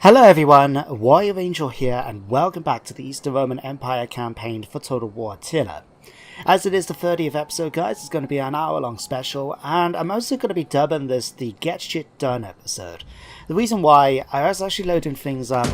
Hello everyone, Warrior Angel here and welcome back to the Eastern Roman Empire campaign for Total War Attila. As it is the 30th episode guys, it's going to be an hour-long special, and I'm also going to be dubbing this the Get Shit Done episode. The reason why, I was actually loading things up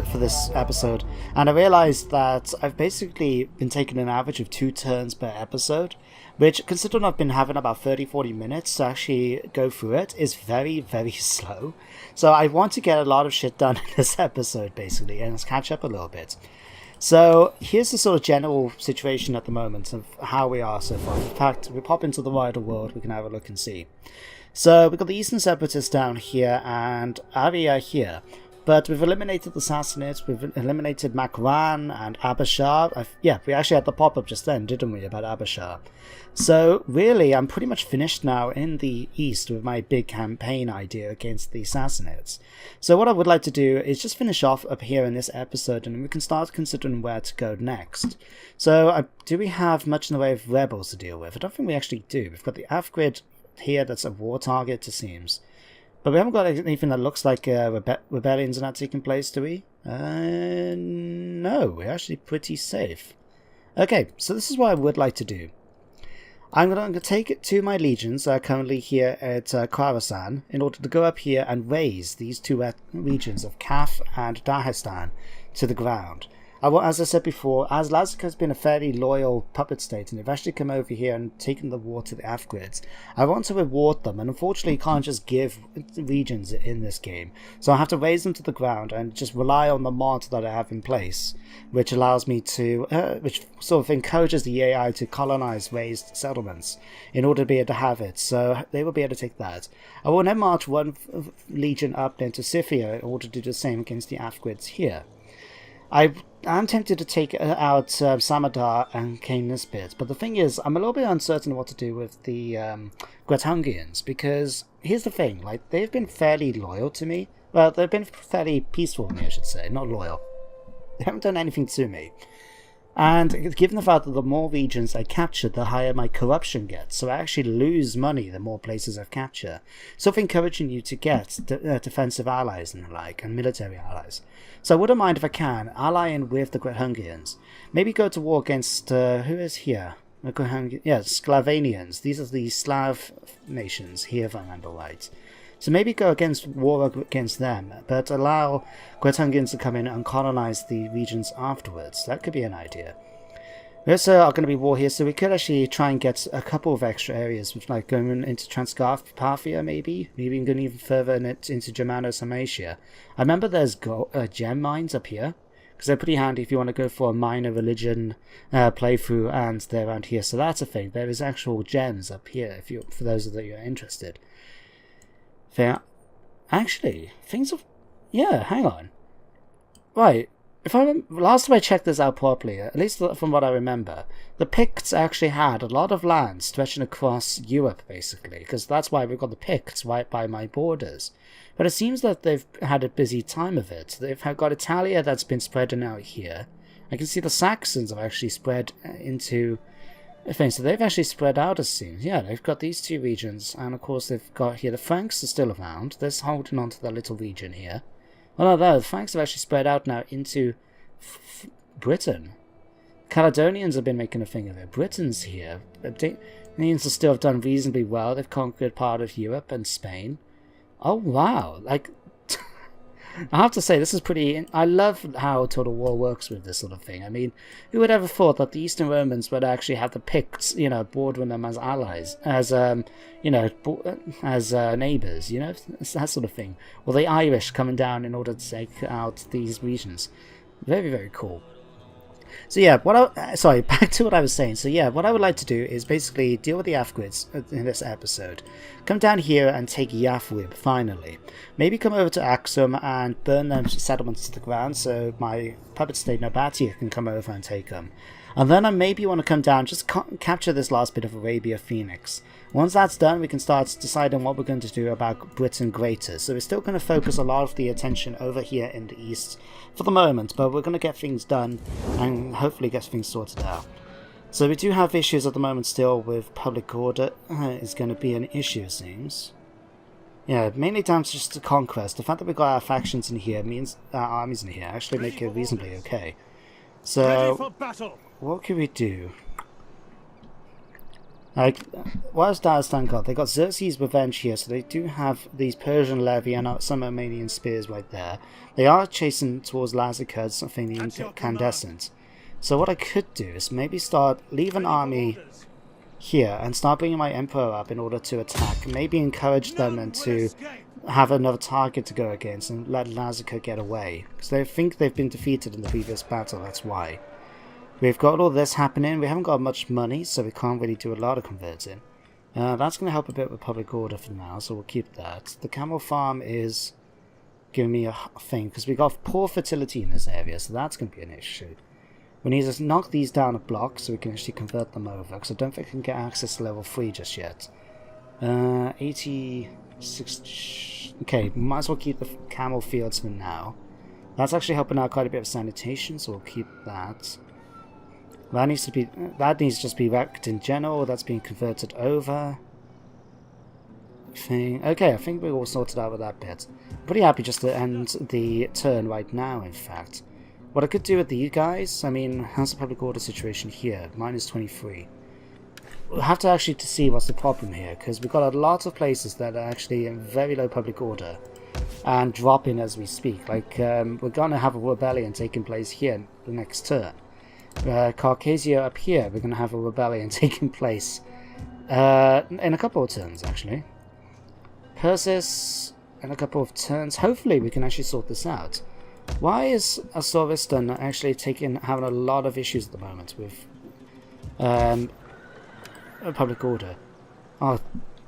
for this episode, and I realised that I've basically been taking an average of 2 turns per episode, which, considering I've been having about 30-40 minutes to actually go through it, is very, very slow. So I want to get a lot of shit done in this episode, basically, and let's catch up a little bit. So here's the sort of general situation at the moment of how we are so far. In fact, we pop into the wider world, we can have a look and see. So we've got the Eastern Separatists down here and Arya here. But we've eliminated the Sassanids, we've eliminated Makran and Abashar. Yeah, we actually had the pop-up just then, didn't we, about Abashar. So really, I'm pretty much finished now in the East with my big campaign idea against the Sassanids. So what I would like to do is just finish off up here in this episode and we can start considering where to go next. So do we have much in the way of rebels to deal with? I don't think we actually do. We've got the Afgrid here that's a war target, it seems. But we haven't got anything that looks like rebellions are not taking place, do we? No, we're actually pretty safe. Okay, so this is what I would like to do. I'm going to take it to my legions that are currently here at Khorasan in order to go up here and raise these two regions of Kaf and Dagestan to the ground. As I said before, as Lazarus has been a fairly loyal puppet state and they've actually come over here and taken the war to the Afgrids, I want to reward them, and unfortunately you can't just give regions in this game. So I have to raise them to the ground and just rely on the mod that I have in place, which allows me to, which sort of encourages the AI to colonize raised settlements in order to be able to have it. So they will be able to take that. I will then march one legion up into Scythia in order to do the same against the Afgrids here. I'm tempted to take out Samadar and Cain Nisbet, but the thing is, I'm a little bit uncertain what to do with the Grethungians, because here's the thing, like, they've been fairly loyal to me. Well, they've been fairly peaceful with me, I should say, not loyal. They haven't done anything to me. And given the fact that the more regions I capture, the higher my corruption gets, so I actually lose money the more places I've captured. So I'm encouraging you to get defensive allies and the like, and military allies. So I wouldn't mind if I can, ally in with the Grethungians. Maybe go to war against, who is here? Sclavanians. These are the Slav nations here, if I remember right. So maybe go war against them, but allow Grethungians to come in and colonize the regions afterwards. That could be an idea. We also are going to be war here, so we could actually try and get a couple of extra areas, which like going into Transcarpathia maybe even going even further into Germano-Sarmatia. I remember there's gem mines up here, because they're pretty handy if you want to go for a minor religion playthrough, and they're around here. So that's a thing. There is actual gems up here for those that you're interested. Actually, things have... Yeah, hang on. Right, last time I checked this out properly, at least from what I remember, the Picts actually had a lot of land stretching across Europe, basically, because that's why we've got the Picts right by my borders. But it seems that they've had a busy time of it. They've got Italia that's been spreading out here. I can see the Saxons have actually spread into... So they've actually spread out, it seems. Yeah, they've got these two regions, and of course they've got here the Franks are still around. They're holding on to their little region here. Well, no, the Franks have actually spread out now into Britain. Caledonians have been making a thing of it. Britain's here. The Danes still have done reasonably well. They've conquered part of Europe and Spain. Oh wow! Like, I have to say, this is pretty... I love how Total War works with this sort of thing. I mean, who would ever thought that the Eastern Romans would actually have the Picts, bordering them as allies, as, neighbours, that sort of thing. Or the Irish coming down in order to take out these regions. Very, very cool. So yeah, back to what I was saying. So yeah, what I would like to do is basically deal with the Afgrids in this episode. Come down here and take Yafwib, finally. Maybe come over to Axum and burn them settlements to the ground so my puppet state Nobatia can come over and take them. And then I maybe want to come down, just capture this last bit of Arabia Phoenix. Once that's done, we can start deciding what we're going to do about Britain Greater. So we're still going to focus a lot of the attention over here in the east for the moment, but we're going to get things done and hopefully get things sorted out. So we do have issues at the moment still with public order. It's going to be an issue, it seems. Yeah, mainly down to just the conquest. The fact that we got our factions in here means our armies in here actually make it reasonably okay. So, what can we do? Like, what has Dagestan got? They got Xerxes' Revenge here, so they do have these Persian levy and some Armenian spears right there. They are chasing towards Lazica, something the incandescent. So what I could do is maybe leave an army here and start bringing my Emperor up in order to attack. Maybe encourage them and to have another target to go against and let Lazica get away. Because they think they've been defeated in the previous battle, that's why. We've got all this happening. We haven't got much money, so we can't really do a lot of converting. That's going to help a bit with public order for now, so we'll keep that. The camel farm is giving me a thing, because we got poor fertility in this area, so that's going to be an issue. We need to knock these down a block so we can actually convert them over, because I don't think I can get access to level 3 just yet. 86... Okay, might as well keep the camel fields for now. That's actually helping out quite a bit of sanitation, so we'll keep that. That needs to just be wrecked in general. That's being converted over. Okay, I think we're all sorted out with that bit. I'm pretty happy just to end the turn right now, in fact. What I could do with you guys, I mean, how's the public order situation here? Minus 23. We'll have to actually see what's the problem here, because we've got a lot of places that are actually in very low public order and dropping as we speak. Like, we're going to have a rebellion taking place here the next turn. Caucasia up here, we're going to have a rebellion taking place in a couple of turns, actually. Persis in a couple of turns. Hopefully we can actually sort this out. Why is Asoristan actually having a lot of issues at the moment with public order? Oh,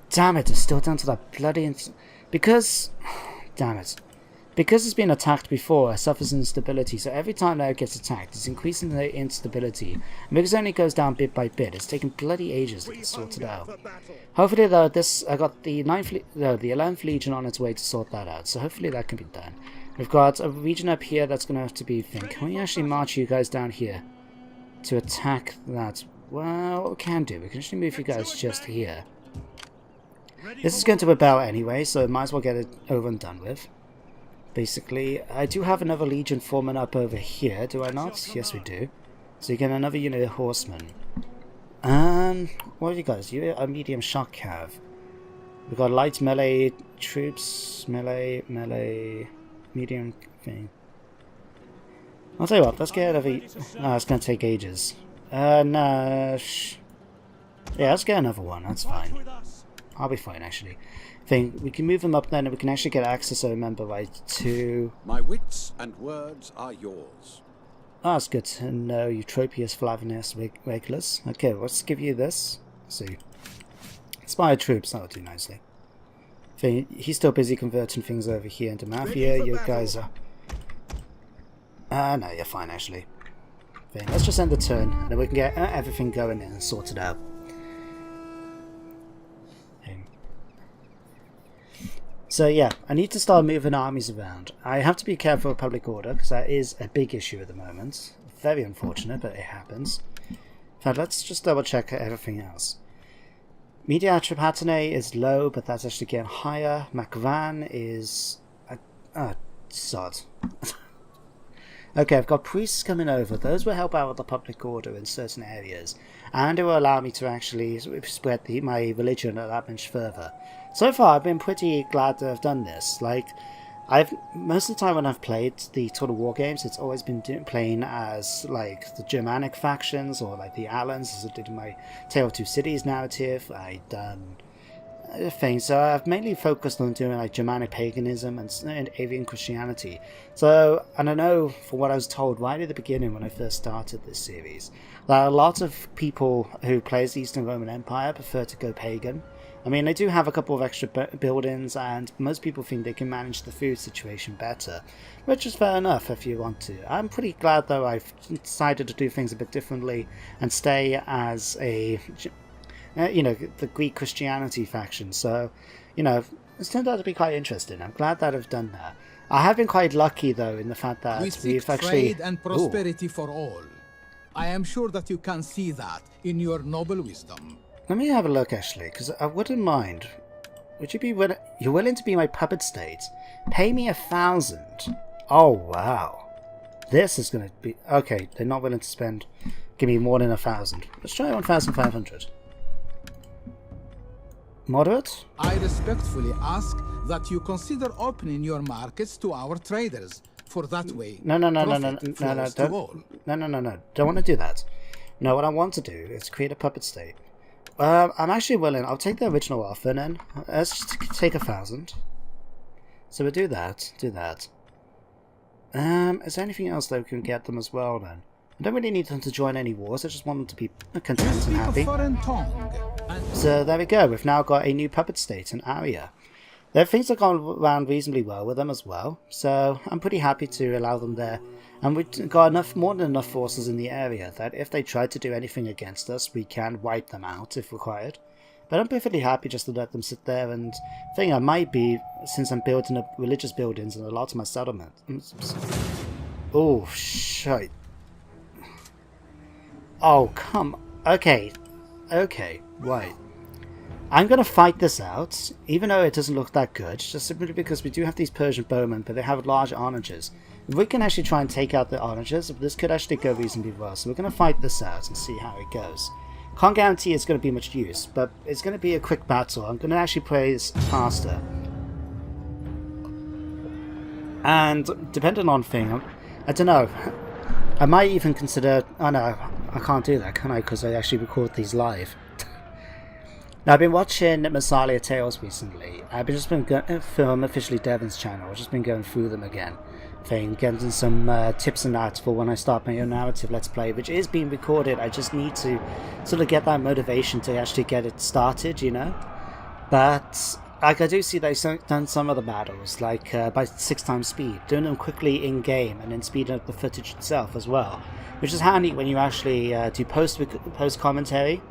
damn it, it's still down to that bloody... Because... Damn it. Because it's been attacked before, it suffers instability, so every time that it gets attacked, it's increasing the instability. And because it only goes down bit by bit, it's taking bloody ages to get sorted out. Hopefully though, I got the 11th Legion on its way to sort that out, so hopefully that can be done. We've got a region up here that's going to have to be... Can we actually march you guys down here to attack that? Well, what we can do, we can actually move you guys just here. This is going to rebel anyway, so might as well get it over and done with. Basically, I do have another legion forming up over here, do I not? Yes, we do. So you get another unit of horsemen. What are you guys? You're a medium shock cav. We've got light melee troops, melee, medium thing. I'll tell you what, let's get another... No, it's going to take ages. No... Yeah, let's get another one, that's fine. I'll be fine, actually. We can move them up then, and we can actually get access, I remember, right, to... My wits and words are yours. Oh, that's good to know. Eutropius Flavinus Regulus. Okay, let's give you this. Let's see. Inspired troops, that'll do nicely. He's still busy converting things over here into Mafia. You guys are... no, you're fine, actually. Let's just end the turn, and then we can get everything going and sorted out. So yeah, I need to start moving armies around. I have to be careful of public order, because that is a big issue at the moment. Very unfortunate, but it happens. In fact, let's just double check everything else. Media Tripatane is low, but that's actually getting higher. Makran is... sod. Okay, I've got priests coming over. Those will help out with the public order in certain areas. And it will allow me to actually spread my religion a lot much further. So far, I've been pretty glad to have done this. Like, most of the time when I've played the Total War games, it's always been playing as, like, the Germanic factions, or, like, the Alans, as I did in my Tale of Two Cities narrative. I've done things, so I've mainly focused on doing, like, Germanic paganism and Avian Christianity. So, and I know, from what I was told right at the beginning when I first started this series, that a lot of people who play as the Eastern Roman Empire prefer to go pagan. I mean, they do have a couple of extra buildings, and most people think they can manage the food situation better, which is fair enough if you want to. I'm pretty glad, though, I've decided to do things a bit differently and stay as a, the Greek Christianity faction. So, it's turned out to be quite interesting. I'm glad that I've done that. I have been quite lucky, though, in the fact that we've actually... trade and prosperity for all. I am sure that you can see that in your noble wisdom. Let me have a look, actually, because I wouldn't mind Would you be willing? You're willing to be my puppet state? Pay me 1,000. Oh wow, this is gonna be okay. They're not willing to spend. Give me more than 1,000. Let's try 1,500. Moderate? I respectfully ask that you consider opening your markets to our traders. For that way, No, profit don't, don't want to do that. No, what I want to do is create a puppet state. I'm actually willing. I'll take the original offer, and then let's just take 1,000. So we'll do that. Do that. Is there anything else that we can get them as well? Then I don't really need them to join any wars. I just want them to be content and happy. So there we go. We've now got a new puppet state, an area. Things have gone around reasonably well with them as well, so I'm pretty happy to allow them there. And we've got more than enough forces in the area that if they try to do anything against us, we can wipe them out if required. But I'm perfectly happy just to let them sit there, and the thing I might be, since I'm building up religious buildings in a lot of my settlement. Oh, shit. Oh, come. Okay, right. I'm going to fight this out, even though it doesn't look that good, just simply because we do have these Persian bowmen, but they have large onagers. If we can actually try and take out the onagers, this could actually go reasonably well, so we're going to fight this out and see how it goes. Can't guarantee it's going to be much use, but it's going to be a quick battle. I'm going to actually play this faster. And depending on thing, I don't know, I might even consider... Oh no, I can't do that, can I? Because I actually record these live. Now, I've been watching Massalia Tales recently. I've just been from officially Devon's channel. I've just been going through them again, getting some tips and that for when I start my own narrative let's play, which is being recorded. I just need to sort of get that motivation to actually get it started, you know. But like I do see they've done some other battles, like by 6 times speed, doing them quickly in game and then speeding up the footage itself as well, which is handy when you actually do post commentary.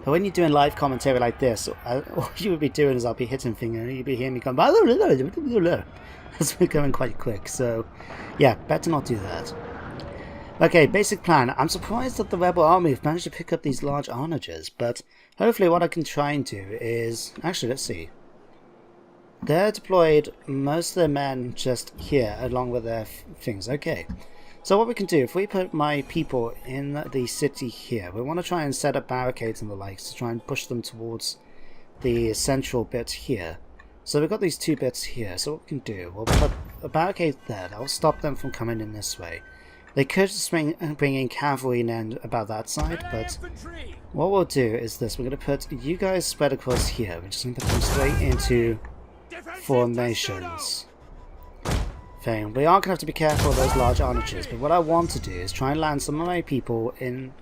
But when you're doing live commentary like this, all you would be doing is I'll be hitting things and you'll be hearing me going as we're going quite quick. So, yeah, better not do that. Okay, basic plan. I'm surprised that the rebel army have managed to pick up these large onagers, but hopefully what I can try and do is... Actually, let's see. They're deployed, most of their men just here, along with their things. Okay. So what we can do, if we put my people in the city here, we want to try and set up barricades and the likes to try and push them towards the central bit here. So we've got these 2 bits here, so what we can do, we'll put a barricade there that will stop them from coming in this way. They could bring in cavalry and about that side, but what we'll do is this, we're going to put you guys spread across here, we're just going to put them straight into formations. Thing. We are going to have to be careful of those large onagers, but what I want to do is try and land some of my people in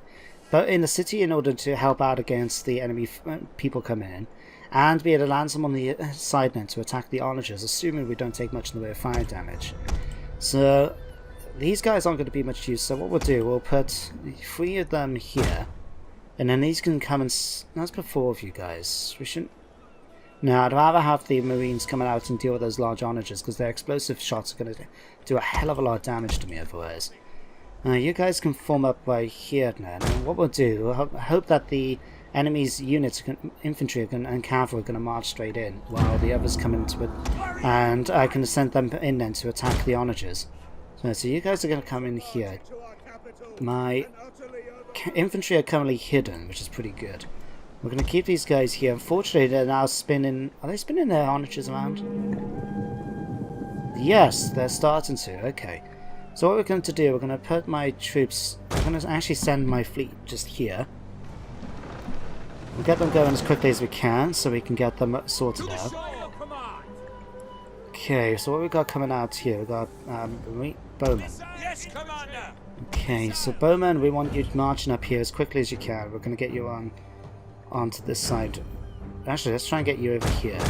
the city in order to help out against the enemy people coming in, and be able to land some on the side then to attack the onagers, assuming we don't take much in the way of fire damage. So these guys aren't going to be much use, so what we'll do, we'll put 3 of them here, and then these can come and... Let's put 4 of you guys. We shouldn't... No, I'd rather have the Marines coming out and deal with those large onagers, because their explosive shots are going to do a hell of a lot of damage to me otherwise. You guys can form up right here now, and what we'll do, we'll hope that the enemy's units, infantry and cavalry are going to march straight in, while the others come into it, and I can send them in then to attack the onagers. So you guys are going to come in here. My infantry are currently hidden, which is pretty good. We're going to keep these guys here. Unfortunately, they're now spinning... Are they spinning their onagers around? Yes, they're starting to. Okay. So what we're going to do, we're going to put my troops... I'm going to actually send my fleet just here. We'll get them going as quickly as we can, so we can get them sorted out. Okay, so what we've got coming out here, we've got bowmen. Okay, so bowmen, we want you marching up here as quickly as you can. We're going to get you onto this side. Actually, let's try and get you over here.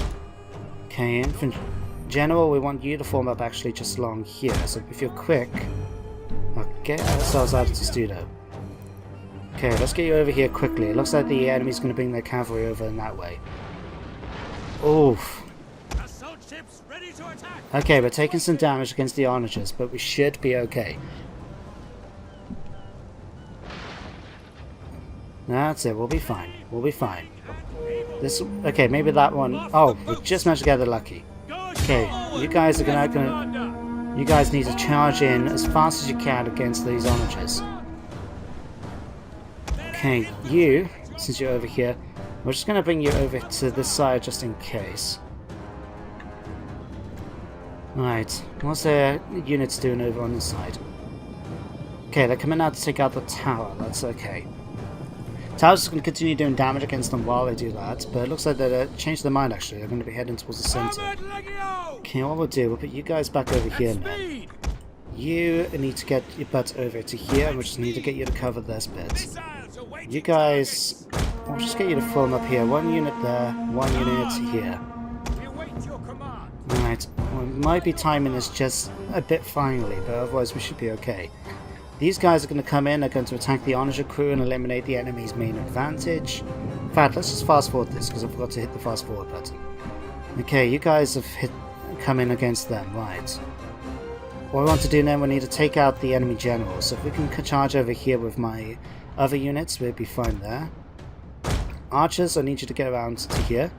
Okay, infantry general, we want you to form up actually just along here. So if you're quick, I'll get ourselves out of Testudo. Okay, let's get you over here quickly. It looks like the enemy's going to bring their cavalry over in that way. Oof. Okay, we're taking some damage against the onagers, but we should be okay. That's it, we'll be fine. We'll be fine. This... Okay, maybe that one... Oh, we just managed to get it lucky. Okay, you guys are gonna... You guys need to charge in as fast as you can against these onagers. Okay, you, since you're over here, we're just gonna bring you over to this side just in case. Right, what's their units doing over on this side? Okay, they're coming out to take out the tower, that's okay. Tower's going to continue doing damage against them while they do that, but it looks like they're changed their mind actually. They're going to be heading towards the center. Okay, what we'll do, we'll put you guys back over here now. You need to get your butts over to here, we just need to get you to cover this bit. You guys, I'll just get you to form up here. One unit there, one unit here. Right, well, might be timing this just a bit finally, but otherwise we should be okay. These guys are going to come in, they're going to attack the Onager crew and eliminate the enemy's main advantage. In fact, let's just fast forward this, because I forgot to hit the fast forward button. Okay, you guys have come in against them, right. What we want to do now, we need to take out the enemy general, so if we can charge over here with my other units, we'll be fine there. Archers, I need you to get around to here.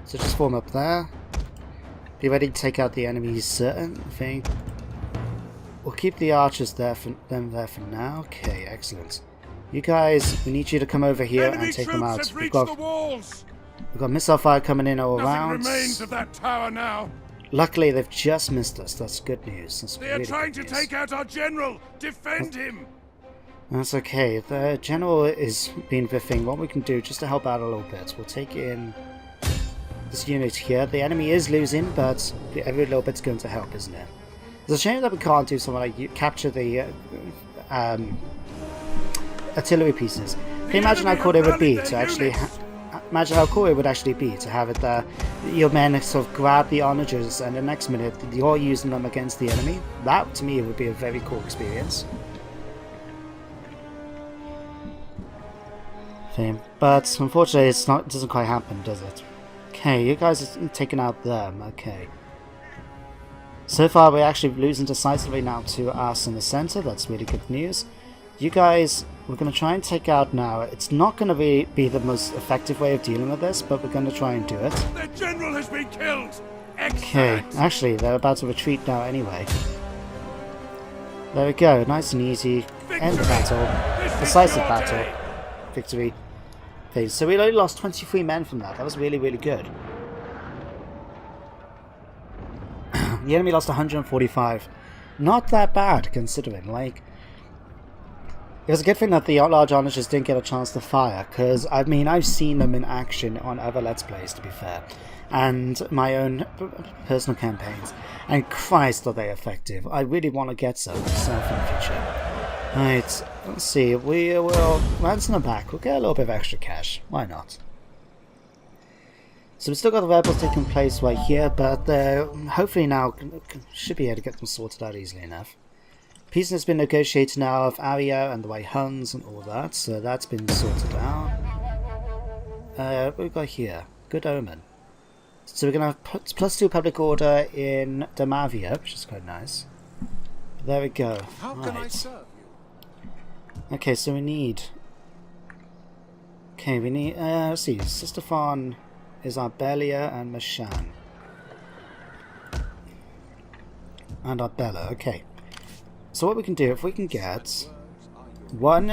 So just form up there. Be ready to take out the enemy's thing. We'll keep the archers there for now. Okay, excellent. You guys, we need you to come over here and take them out. We've got missile fire coming in all around. Remains of that tower now. Luckily, they've just missed us. That's good news. That's They are really trying to good news. take out our general. Defend him. That's okay. The general is being biffing. What we can do, just to help out a little bit, we'll take in this unit here. The enemy is losing, but every little bit's going to help, isn't it? It's a shame that we can't do something like capture the artillery pieces. Can you imagine how cool it would be to actually imagine how cool it would actually be to have it your men sort of grab the onagers and the next minute you're using them against the enemy? That to me would be a very cool experience. But unfortunately it doesn't quite happen, does it? Okay, you guys are taking out them, okay. So far we're actually losing decisively now to us in the center, that's really good news. You guys, we're going to try and take out now. It's not going to be the most effective way of dealing with this, but we're going to try and do it. Their general has been killed. Okay, actually they're about to retreat now anyway. There we go, nice and easy. End the battle. Decisive battle. Victory. Okay, so we only lost 23 men from that. That was really, really good. The enemy lost 145. Not that bad, considering. Like, it was a good thing that the large onagers didn't get a chance to fire, because, I mean, I've seen them in action on other Let's Plays, to be fair, and my own personal campaigns, and Christ are they effective. I really want to get some myself in the future. Right, let's see, we will ransom them back. We'll get a little bit of extra cash. Why not? So we've still got the rebels taking place right here, but hopefully now should be able to get them sorted out easily enough. Peace has been negotiated now of Aria and the White Huns and all that, so that's been sorted out. What we've got here? Good omen. So we're going to have +2 public order in Damavia, which is quite nice. There we go. How can I serve you? Okay, so we need... Okay, we need... let's see, Sistafon is Arbelia and Mashan. And Arbella, okay. So what we can do, if we can get one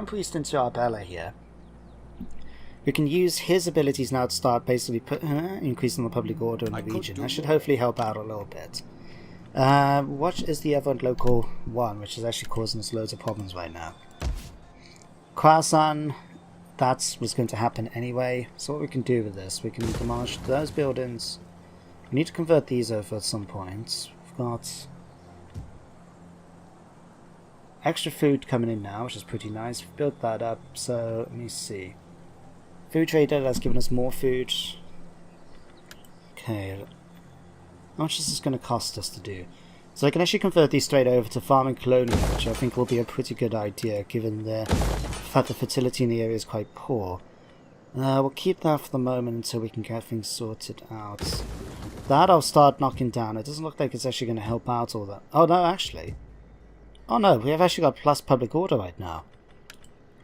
priest into Arbella here, we can use his abilities now to start basically increasing the public order in the region. That should hopefully help out a little bit. What is the other local one, which is actually causing us loads of problems right now? Khorasan, that was going to happen anyway. So what we can do with this, we can demolish those buildings. We need to convert these over at some point. We've got extra food coming in now, which is pretty nice. We've built that up, so let me see. Food trader has given us more food. Okay. How much is this going to cost us to do? So I can actually convert these straight over to farming colonial, which I think will be a pretty good idea given the fact the fertility in the area is quite poor. We'll keep that for the moment until we can get things sorted out. That I'll start knocking down. It doesn't look like it's actually going to help out all that. Oh no, actually. Oh no, we have actually got plus public order right now.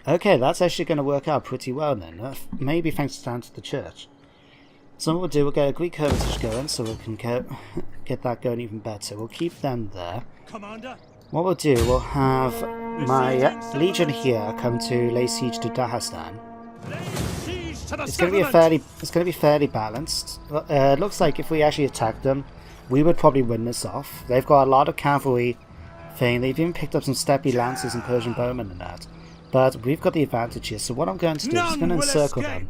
Okay, that's actually going to work out pretty well then. Maybe thanks down to the church. So what we'll do, we'll get a Greek heritage going, so we can get that going even better. We'll keep them there. Commander. What we'll do, we'll have my legion here come to lay siege to Dagestan. It's going to be fairly balanced. It looks like if we actually attack them, we would probably win this off. They've got a lot of cavalry thing. They've even picked up some steppe lancers and Persian bowmen and that. But we've got the advantage here. So what I'm going to do is going to encircle them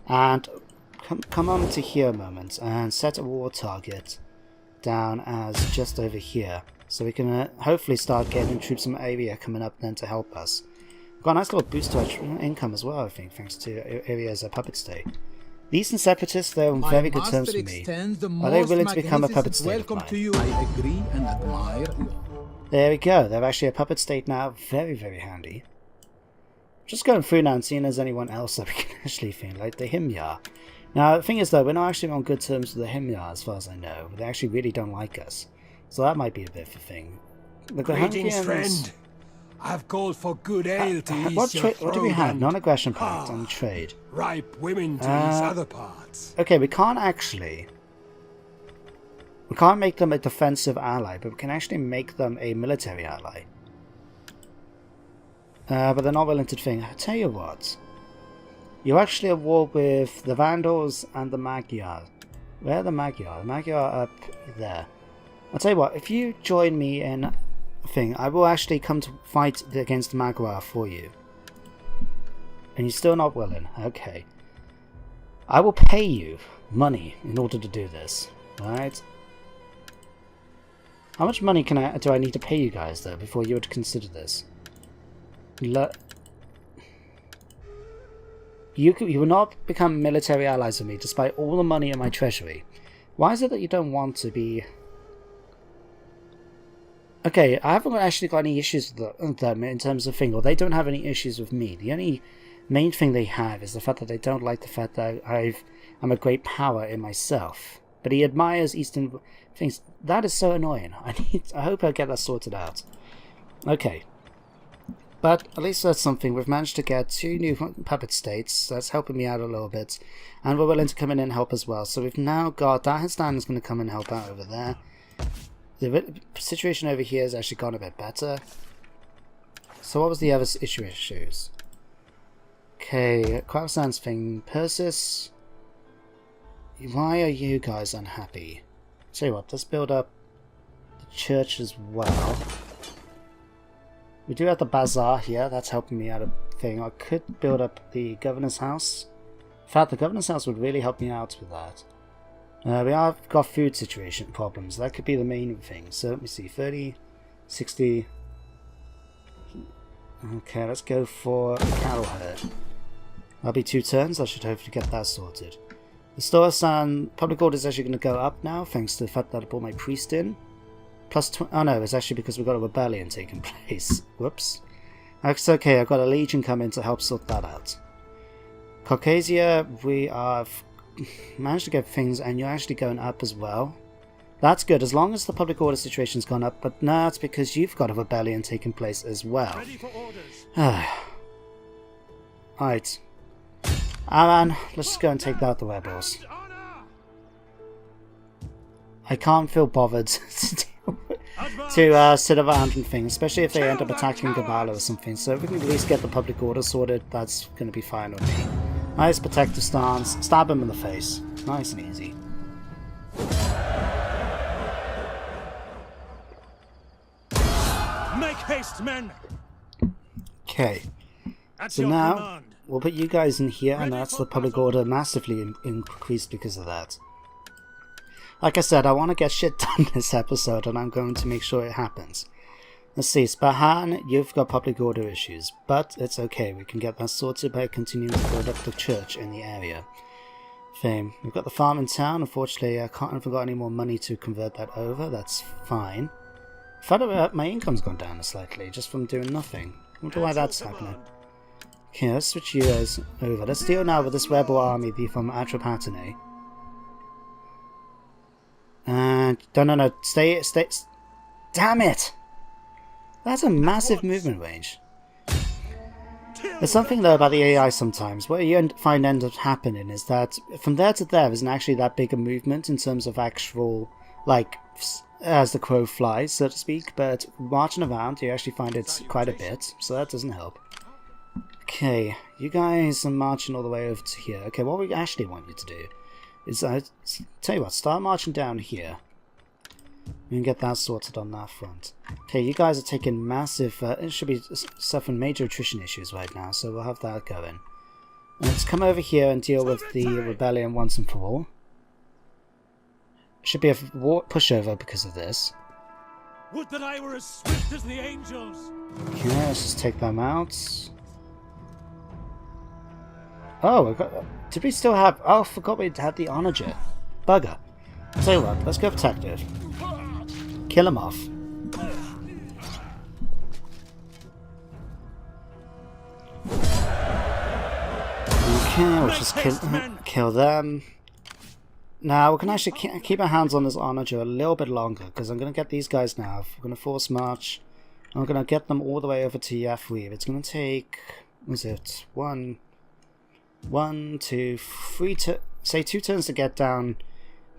and come on to here a moment and set a war target down as just over here. So we can hopefully start getting troops from area coming up then to help us. We've got a nice little boost to our income as well, I think, thanks to areas of puppet state. These separatists, they're on very good terms with me. Are they willing to become a puppet state of mine? To you. I agree and admire. There we go. They're actually a puppet state now. Very, very handy. Just going through now and seeing if there's anyone else that we can actually think, like the Himyar. Now, the thing is though, we're not actually on good terms with the Himyar as far as I know. They actually really don't like us. So that might be a bit of a thing. Greetings, friend. I've called for good ale to ease your what do we have? throat Non-aggression pact and trade. ripe women to ease other parts. Okay, we can't actually... We can't make them a defensive ally, but we can actually make them a military ally. But they're not willing to think. I tell you what. You're actually at war with the Vandals and the Magyar. Where are the Magyar? The Magyar are up there. I'll tell you what, if you join me in a thing, I will actually come to fight against the Magyar for you. And you're still not willing. Okay. I will pay you money in order to do this. Alright? How much money do I need to pay you guys, though, before you would consider this? You will not become military allies with me, despite all the money in my treasury. Why is it that you don't want to be... Okay, I haven't actually got any issues with them in terms of thing, or they don't have any issues with me. The only main thing they have is the fact that they don't like the fact that I'm a great power in myself. But he admires Eastern things. That is so annoying. I hope I get that sorted out. Okay. But at least that's something. We've managed to get 2 new puppet states. That's helping me out a little bit. And we're willing to come in and help as well. So we've now got... Dagestan is going to come and help out over there. The situation over here has actually gone a bit better. So what was the other issues? Okay, Khorasan's thing. Persis. Why are you guys unhappy? Tell you what, let's build up the church as well. We do have the bazaar here. That's helping me out a thing. I could build up the governor's house. In fact, the governor's house would really help me out with that. We have got food situation problems. That could be the main thing. So let me see. 30, 60. Okay, let's go for a cattle herd. That'll be 2 turns. I should hopefully get that sorted. The Storasan public order is actually going to go up now, thanks to the fact that I brought my priest in. Plus, oh no, it's actually because we've got a rebellion taking place. Whoops. It's okay, I've got a legion coming to help sort that out. Caucasia, we have managed to get things, and you're actually going up as well. That's good, as long as the public order situation's gone up, but no, it's because you've got a rebellion taking place as well. Ready for orders. Alright. Man, let's just go and take out the rebels. I can't feel bothered to sit around and things, especially if they end up attacking Gabala or something. So if we can at least get the public order sorted, that's going to be fine with me. Nice protective stance. Stab him in the face. Nice and easy. Make haste, men. Okay. At So your now, command. we'll put you guys in here, and that's the public order massively increased because of that. Like I said, I want to get shit done this episode, and I'm going to make sure it happens. Let's see, Spahan, you've got public order issues, but it's okay, we can get that sorted by continuing to build up the church in the area. Fame. We've got the farm in town, unfortunately I haven't got any more money to convert that over, that's fine. I found out my income's gone down slightly, just from doing nothing. I wonder why that's happening. Okay, let's switch you guys over. Let's deal now with this rebel army from Atropatene. And no, stay. Damn it! That's a massive movement range. There's something though about the AI sometimes. What you find ends up happening is that from there to there isn't actually that big a movement in terms of actual, like, as the crow flies, so to speak, but marching around you actually find it's quite a bit, so that doesn't help. Okay, you guys are marching all the way over to here. Okay, what we actually want you to do is, tell you what, start marching down here. We can get that sorted on that front. Okay, you guys are taking massive, it should be suffering major attrition issues right now, so we'll have that going. Let's come over here and deal with the rebellion once and for all. Should be a pushover because of this. Would that I were as swift as the angels! Okay, let's just take them out. Oh, did we still have... Oh, I forgot we had the onager. Bugger. Tell you what, let's go protective. Kill him off. Okay, we'll just kill them. Now, we can actually keep our hands on this onager a little bit longer, because I'm going to get these guys now. We're going to force march. I'm going to get them all the way over to Yafweave. It's going to take... What is it? 1, 2, 3... say 2 turns to get down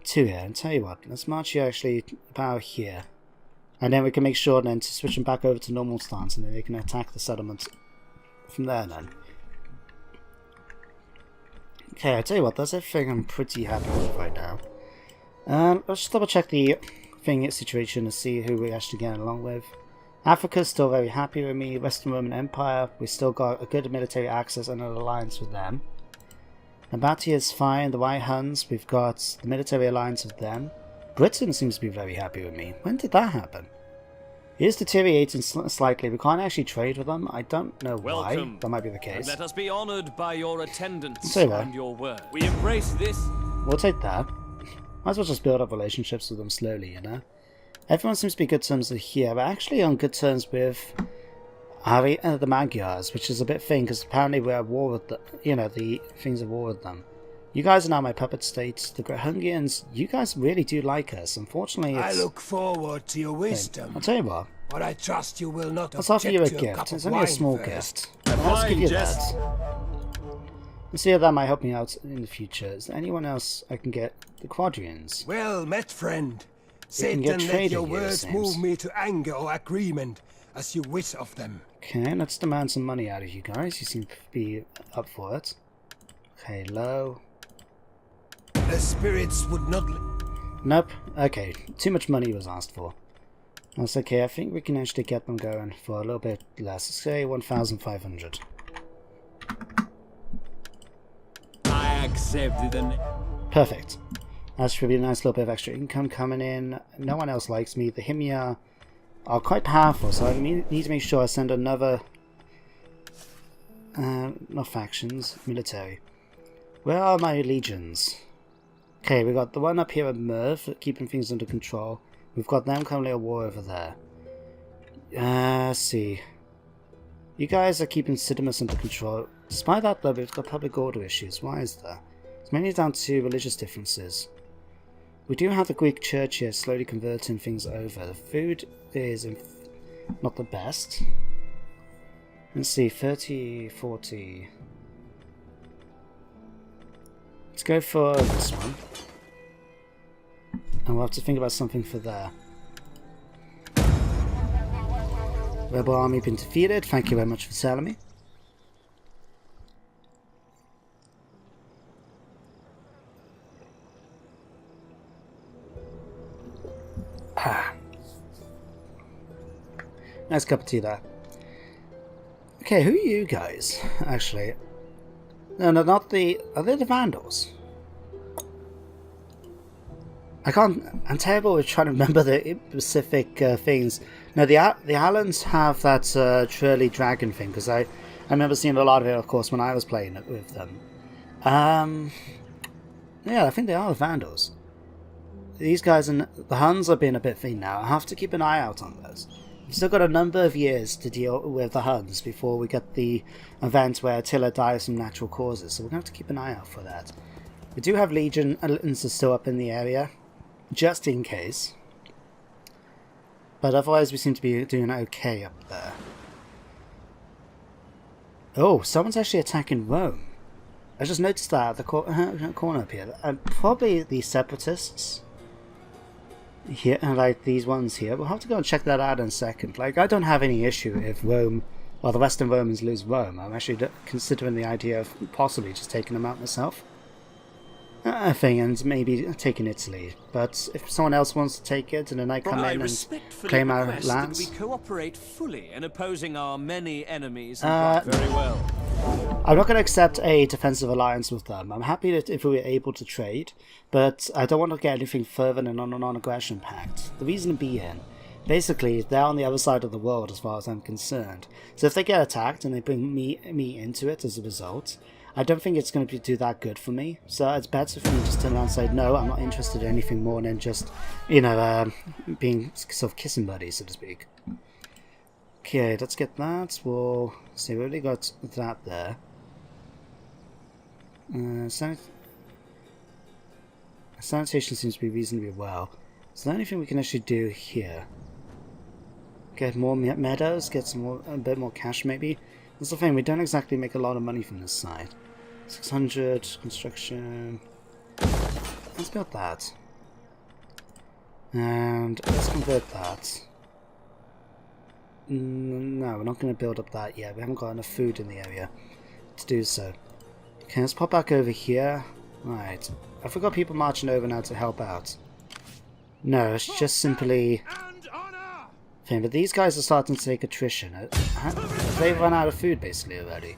to here. And tell you what, let's march you actually about here. And then we can make sure then to switch them back over to normal stance, and then they can attack the settlement from there then. Okay, I tell you what, that's everything I'm pretty happy with right now. Let's just double check the situation to see who we're actually getting along with. Africa's still very happy with me. Western Roman Empire, we still got a good military access and an alliance with them. Nabati is fine. The White Huns, we've got the military alliance with them. Britain seems to be very happy with me. When did that happen? It is deteriorating slightly. We can't actually trade with them. I don't know why. That might be the case. Let us be honoured by your attendance and your word. We embrace this. We'll take that. Might as well just build up relationships with them slowly, you know? Everyone seems to be good terms with here. We're actually on good terms with the Magyars, which is a bit thing, because apparently we're at war with the, the things at war with them. You guys are now my puppet states. The Hungarians, you guys really do like us. Unfortunately, it's... I look forward to your wisdom. I'll tell you what. But I trust you will not let's offer you a gift. It's only a small gift. Let's give you that. Let's see how that might help me out in the future. Is there anyone else I can get? The Quadrians. Well met, friend. Satan, let your words move me to anger or agreement, as you wit of them. Okay, let's demand some money out of you guys. You seem to be up for it. Okay, low. The spirits would not... Nope. Okay, too much money was asked for. That's okay, I think we can actually get them going for a little bit less. Let's say 1,500. I accept it. Perfect. That should be a nice little bit of extra income coming in. No one else likes me. The Himyar are quite powerful, so I need to make sure I send another... not factions, military. Where are my legions? Okay, we got the one up here at Merv, keeping things under control. We've got them currently at war over there. Let's see. You guys are keeping Sidimus under control. Despite that though, we've got public order issues. Why is that? It's mainly down to religious differences. We do have the Greek church here slowly converting things over. The food is not the best. Let's see, 30, 40... Let's go for this one. And we'll have to think about something for there. Rebel army been defeated. Thank you very much for telling me. Nice cup of tea there. Okay, who are you guys, actually? No, not the... Are they the Vandals? I'm terrible with trying to remember the specific things. No, the Allans have that Trurley Dragon thing, because I remember seeing a lot of it, of course, when I was playing it with them. Yeah, I think they are the Vandals. These guys and the Huns are being a bit thin now. I have to keep an eye out on those. We've still got a number of years to deal with the Huns before we get the event where Attila dies from natural causes, so we're going to have to keep an eye out for that. We do have legions still up in the area, just in case. But otherwise we seem to be doing okay up there. Oh, someone's actually attacking Rome. I just noticed that at the corner up here. Probably the separatists. Here, like these ones here. We'll have to go and check that out in a second. Like, I don't have any issue if Rome, or the Western Romans lose Rome. I'm actually considering the idea of possibly just taking them out myself. I think, and maybe taking Italy. But if someone else wants to take it, and then I come in and claim our lands. That we cooperate fully in opposing our many enemies. Very well. I'm not going to accept a defensive alliance with them. I'm happy that if we were able to trade, but I don't want to get anything further than a non-aggression pact. The reason being, basically, they're on the other side of the world as far as I'm concerned. So if they get attacked and they bring me into it as a result, I don't think it's going to do that good for me. So it's better for me to just turn around and say, no, I'm not interested in anything more than just, you know, being sort of kissing buddies, so to speak. Okay, let's get that. We'll see, we already got that there. Sanitation seems to be reasonably well. Is there anything we can actually do here? Get more meadows, get a bit more cash maybe? That's the thing, we don't exactly make a lot of money from this side. 600, construction... Let's build that. And let's convert that. No, we're not going to build up that yet. We haven't got enough food in the area to do so. Okay, let's pop back over here. Right. I forgot people marching over now to help out. No, it's just simply... thing, but these guys are starting to take attrition. They've run out of food basically already.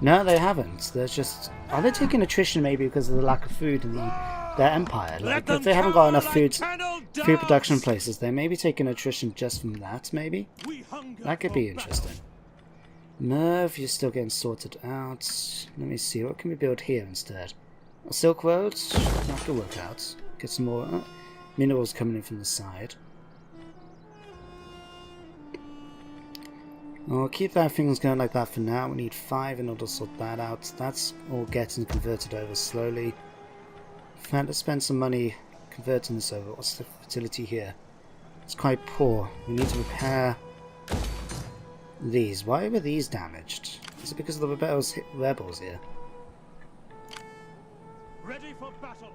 No, they haven't. They're just... Are they taking attrition maybe because of the lack of food in their empire? Like, if they haven't got enough food production places, they may be taking attrition just from that, maybe? That could be interesting. Nerve, you're still getting sorted out. Let me see, what can we build here instead? A Silk Road? That could work out. Get some more minerals coming in from the side. I'll keep that things going like that for now. We need 5 in order to sort that out. That's all getting converted over slowly. In fact, let's spend some money converting this over. What's the fertility here? It's quite poor. We need to repair these. Why were these damaged? Is it because of the rebels here? Ready for battle.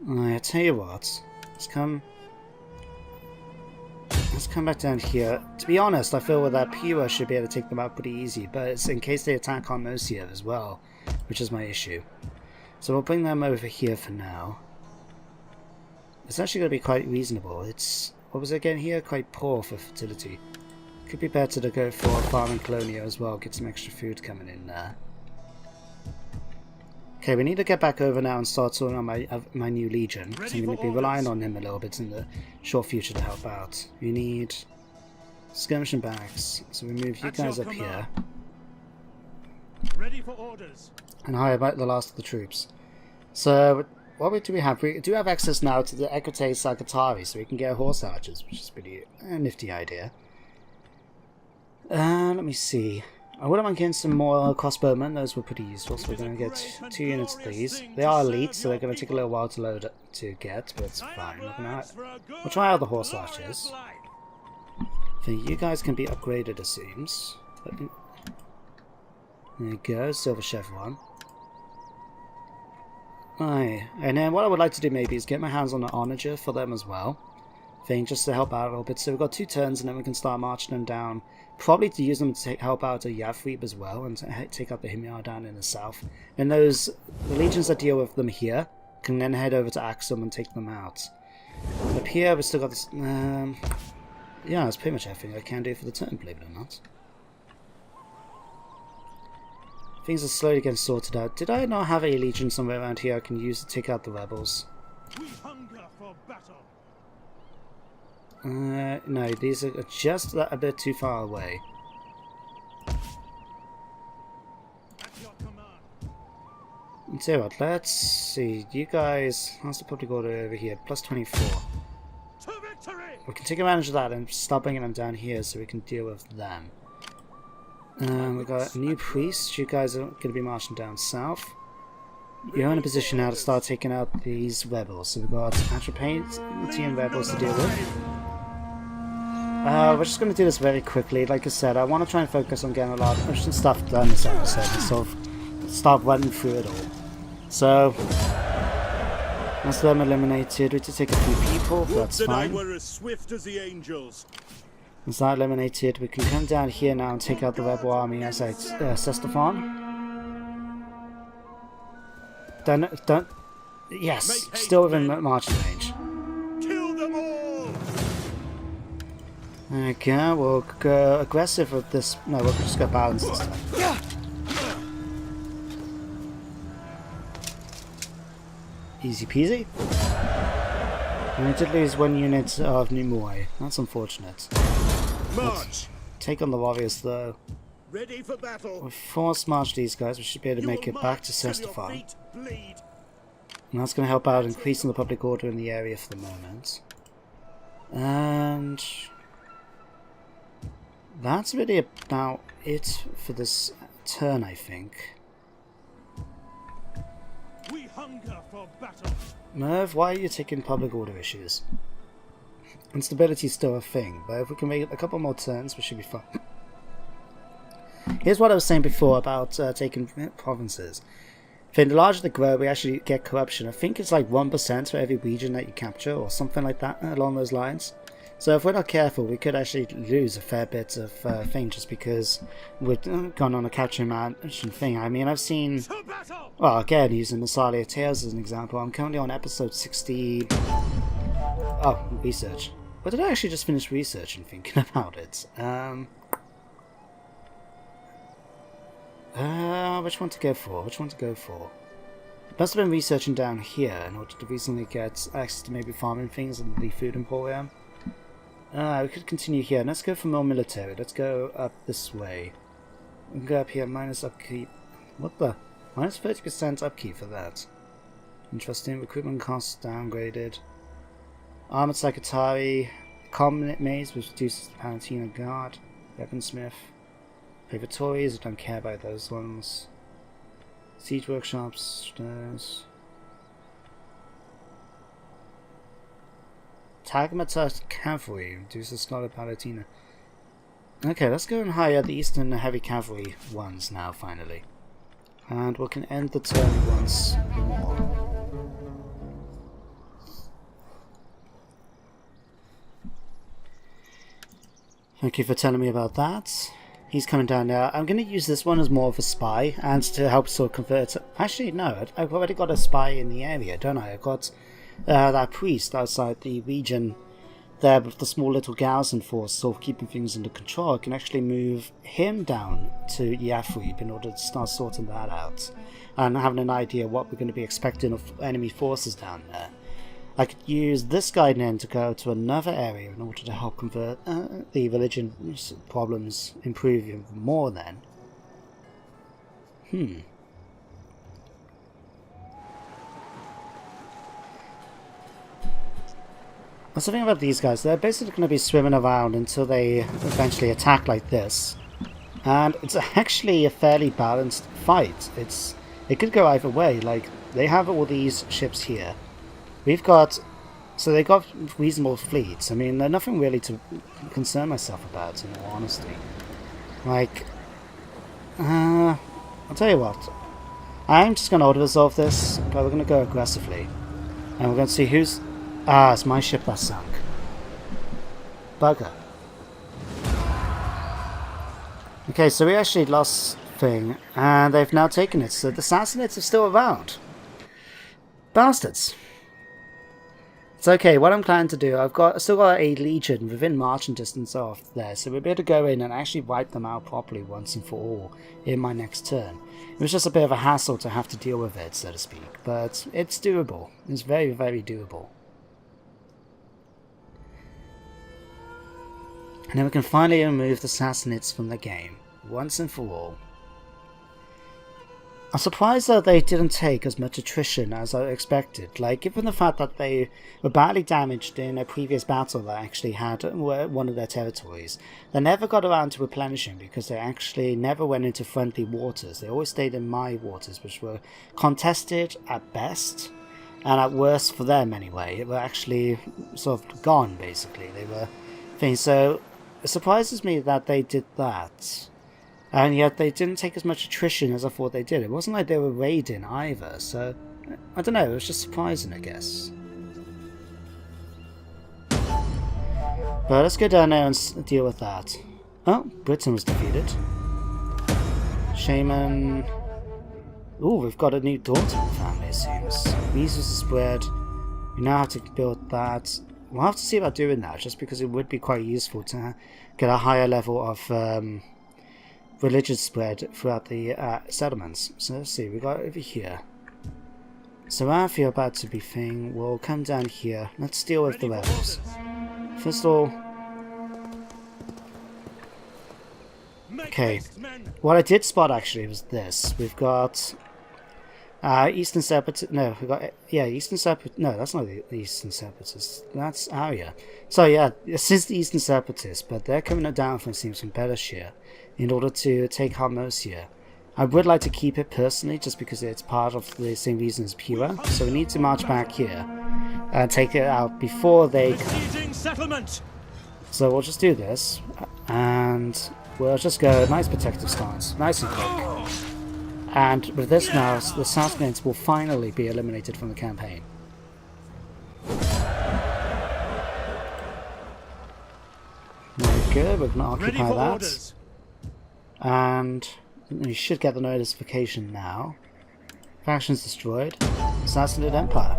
I tell you what. Let's come back down here. To be honest, I feel with that Pura should be able to take them out pretty easy, but it's in case they attack Armosia as well, which is my issue. So we'll bring them over here for now. It's actually going to be quite reasonable. It's, what was it again here? Quite poor for fertility. Could be better to go for a farming colonial as well, get some extra food coming in there. Okay, we need to get back over now and start sorting on my new legion, because I'm going to be relying on him a little bit in the short future to help out. We need skirmishing bags, so we move you guys up here. Ready for orders. And hire back the last of the troops. So, what do we have? We do have access now to the Equite Sagatari, so we can get horse archers, which is pretty a nifty idea. Let me see. I wouldn't mind getting some more crossbowmen, those were pretty useful, so we're going to get 2 units of these. They are elite, so they're going to take a little while to get, but it's fine. We'll try out the horse archers. I think you guys can be upgraded, it seems. There you go, silver chevron. Aye, and then what I would like to do maybe is get my hands on an onager for them as well. Thing just to help out a little bit. So we've got 2 turns and then we can start marching them down. Probably to use them to help out a Yathrib as well and to take out the Himyar down in the south. And the legions that deal with them here can then head over to Axum and take them out. Up here we've still got this... yeah, that's pretty much everything I can do for the turn, believe it or not. Things are slowly getting sorted out. Did I not have a legion somewhere around here I can use to take out the rebels? We hunger for battle. No, these are just a bit too far away. At your command. I'll tell you what, let's see. You guys, how's the public order over here? Plus 24. To victory! We can take advantage of that and start bringing them down here so we can deal with them. We've got a new priest. You guys are going to be marching down south. You're in a position now to start taking out these rebels. So we've got Atropatine rebels to deal with. We're just going to do this very quickly. Like I said, I want to try and focus on getting a lot of stuff done this episode and sort of start running through it all. So, that's them eliminated. We did take a few people, but that's fine. Would that I were as swift as the angels. That's that eliminated. We can come down here now and take out the rebel army as I Sestafon. Don't. Yes, still within marching range. Kill them all! Okay, we'll go aggressive with this. No, we'll just go balanced this time. Easy peasy. And we did lose 1 unit of Nimue. That's unfortunate. March! Take on the warriors though. Ready for battle. We force march these guys. We should be able to make it back to Sestafon. And that's going to help out increasing the public order in the area for the moment. And that's really about it for this turn, I think. We hunger for battle. Merv, why are you taking public order issues? Instability's still a thing, but if we can make a couple more turns, we should be fine. Here's what I was saying before about taking provinces. I think the larger they grow, we actually get corruption. I think it's like 1% for every region that you capture, or something like that, along those lines. So if we're not careful, we could actually lose a fair bit of thing just because we've gone on a capture mansion thing. I mean, I've seen... Well, again, using Massalia Tales as an example, I'm currently on episode 60... Oh, research. But did I actually just finish researching thinking about it? Which one to go for? Which one to go for? Must have been researching down here in order to recently get access to maybe farming things in the food emporium. We could continue here. Let's go for more military. Let's go up this way. We can go up here, minus upkeep. What the? Minus 30% upkeep for that. Interesting. Recruitment costs downgraded. Armored Secretary. Common Maze, which reduces the Palatina Guard. Weaponsmith. Inventories, I don't care about those ones. Siege workshops, those. Tagmata Cavalry, reduces Scarlet Palatina. Okay, let's go and hire the Eastern Heavy Cavalry ones now, finally. And we can end the turn once more. Thank you for telling me about that. He's coming down now. I'm going to use this one as more of a spy and to help sort of convert... Actually, no, I've already got a spy in the area, don't I? I've got that priest outside the region there with the small little garrison force sort of keeping things under control. I can actually move him down to Yathrib in order to start sorting that out and having an idea what we're going to be expecting of enemy forces down there. I could use this guy then to go to another area in order to help convert the religion problems improve even more then. That's the thing about these guys, they're basically going to be swimming around until they eventually attack like this. And it's actually a fairly balanced fight. It could go either way, like they have all these ships here. We've got... So they got reasonable fleets. I mean, they're nothing really to concern myself about, in all honesty. Like... I'll tell you what. I'm just going to auto-resolve this, but we're going to go aggressively. And we're going to see who's... Ah, it's my ship that sunk. Bugger. Okay, so we actually lost thing, and they've now taken it, so the Sassanids are still around. Bastards. It's okay, what I'm planning to do, I've still got a legion within marching distance off there, so we'll be able to go in and actually wipe them out properly once and for all in my next turn. It was just a bit of a hassle to have to deal with it, so to speak, but it's doable. It's very, very doable. And then we can finally remove the Sassanids from the game, once and for all. I'm surprised that they didn't take as much attrition as I expected. Like, given the fact that they were badly damaged in a previous battle that actually had one of their territories, they never got around to replenishing because they actually never went into friendly waters. They always stayed in my waters, which were contested at best, and at worst for them anyway. They were actually sort of gone, basically. They were things. So it surprises me that they did that. And yet they didn't take as much attrition as I thought they did. It wasn't like they were raiding either, so I don't know, it was just surprising, I guess. But let's go down there and deal with that. Oh, Britain was defeated. Shaman. Ooh, we've got a new daughter in the family, it seems. Measles is spread. We now have to build that. We'll have to see about doing that, just because it would be quite useful to get a higher level of religious spread throughout the settlements. So let's see, we got it over here. So after you're about to be thing, we'll come down here. Let's deal with the rebels. First of all, okay, what I did spot actually was this. We've got Eastern Separatists. No, we got Eastern Separatists. No, that's not the Eastern Separatists. That's Arya. So yeah, this is the Eastern Separatists, but they're coming down from Belashir in order to take Harmosia. I would like to keep it personally, just because it's part of the same reason as Pura. So we need to march back here and take it out before they come. So we'll just do this, and we'll just go nice protective stance, nice and quick. And with this now, the Sassanids will finally be eliminated from the campaign. Very good, we're going to occupy that. Orders. And you should get the notification now. Factions destroyed. Sassanid Empire.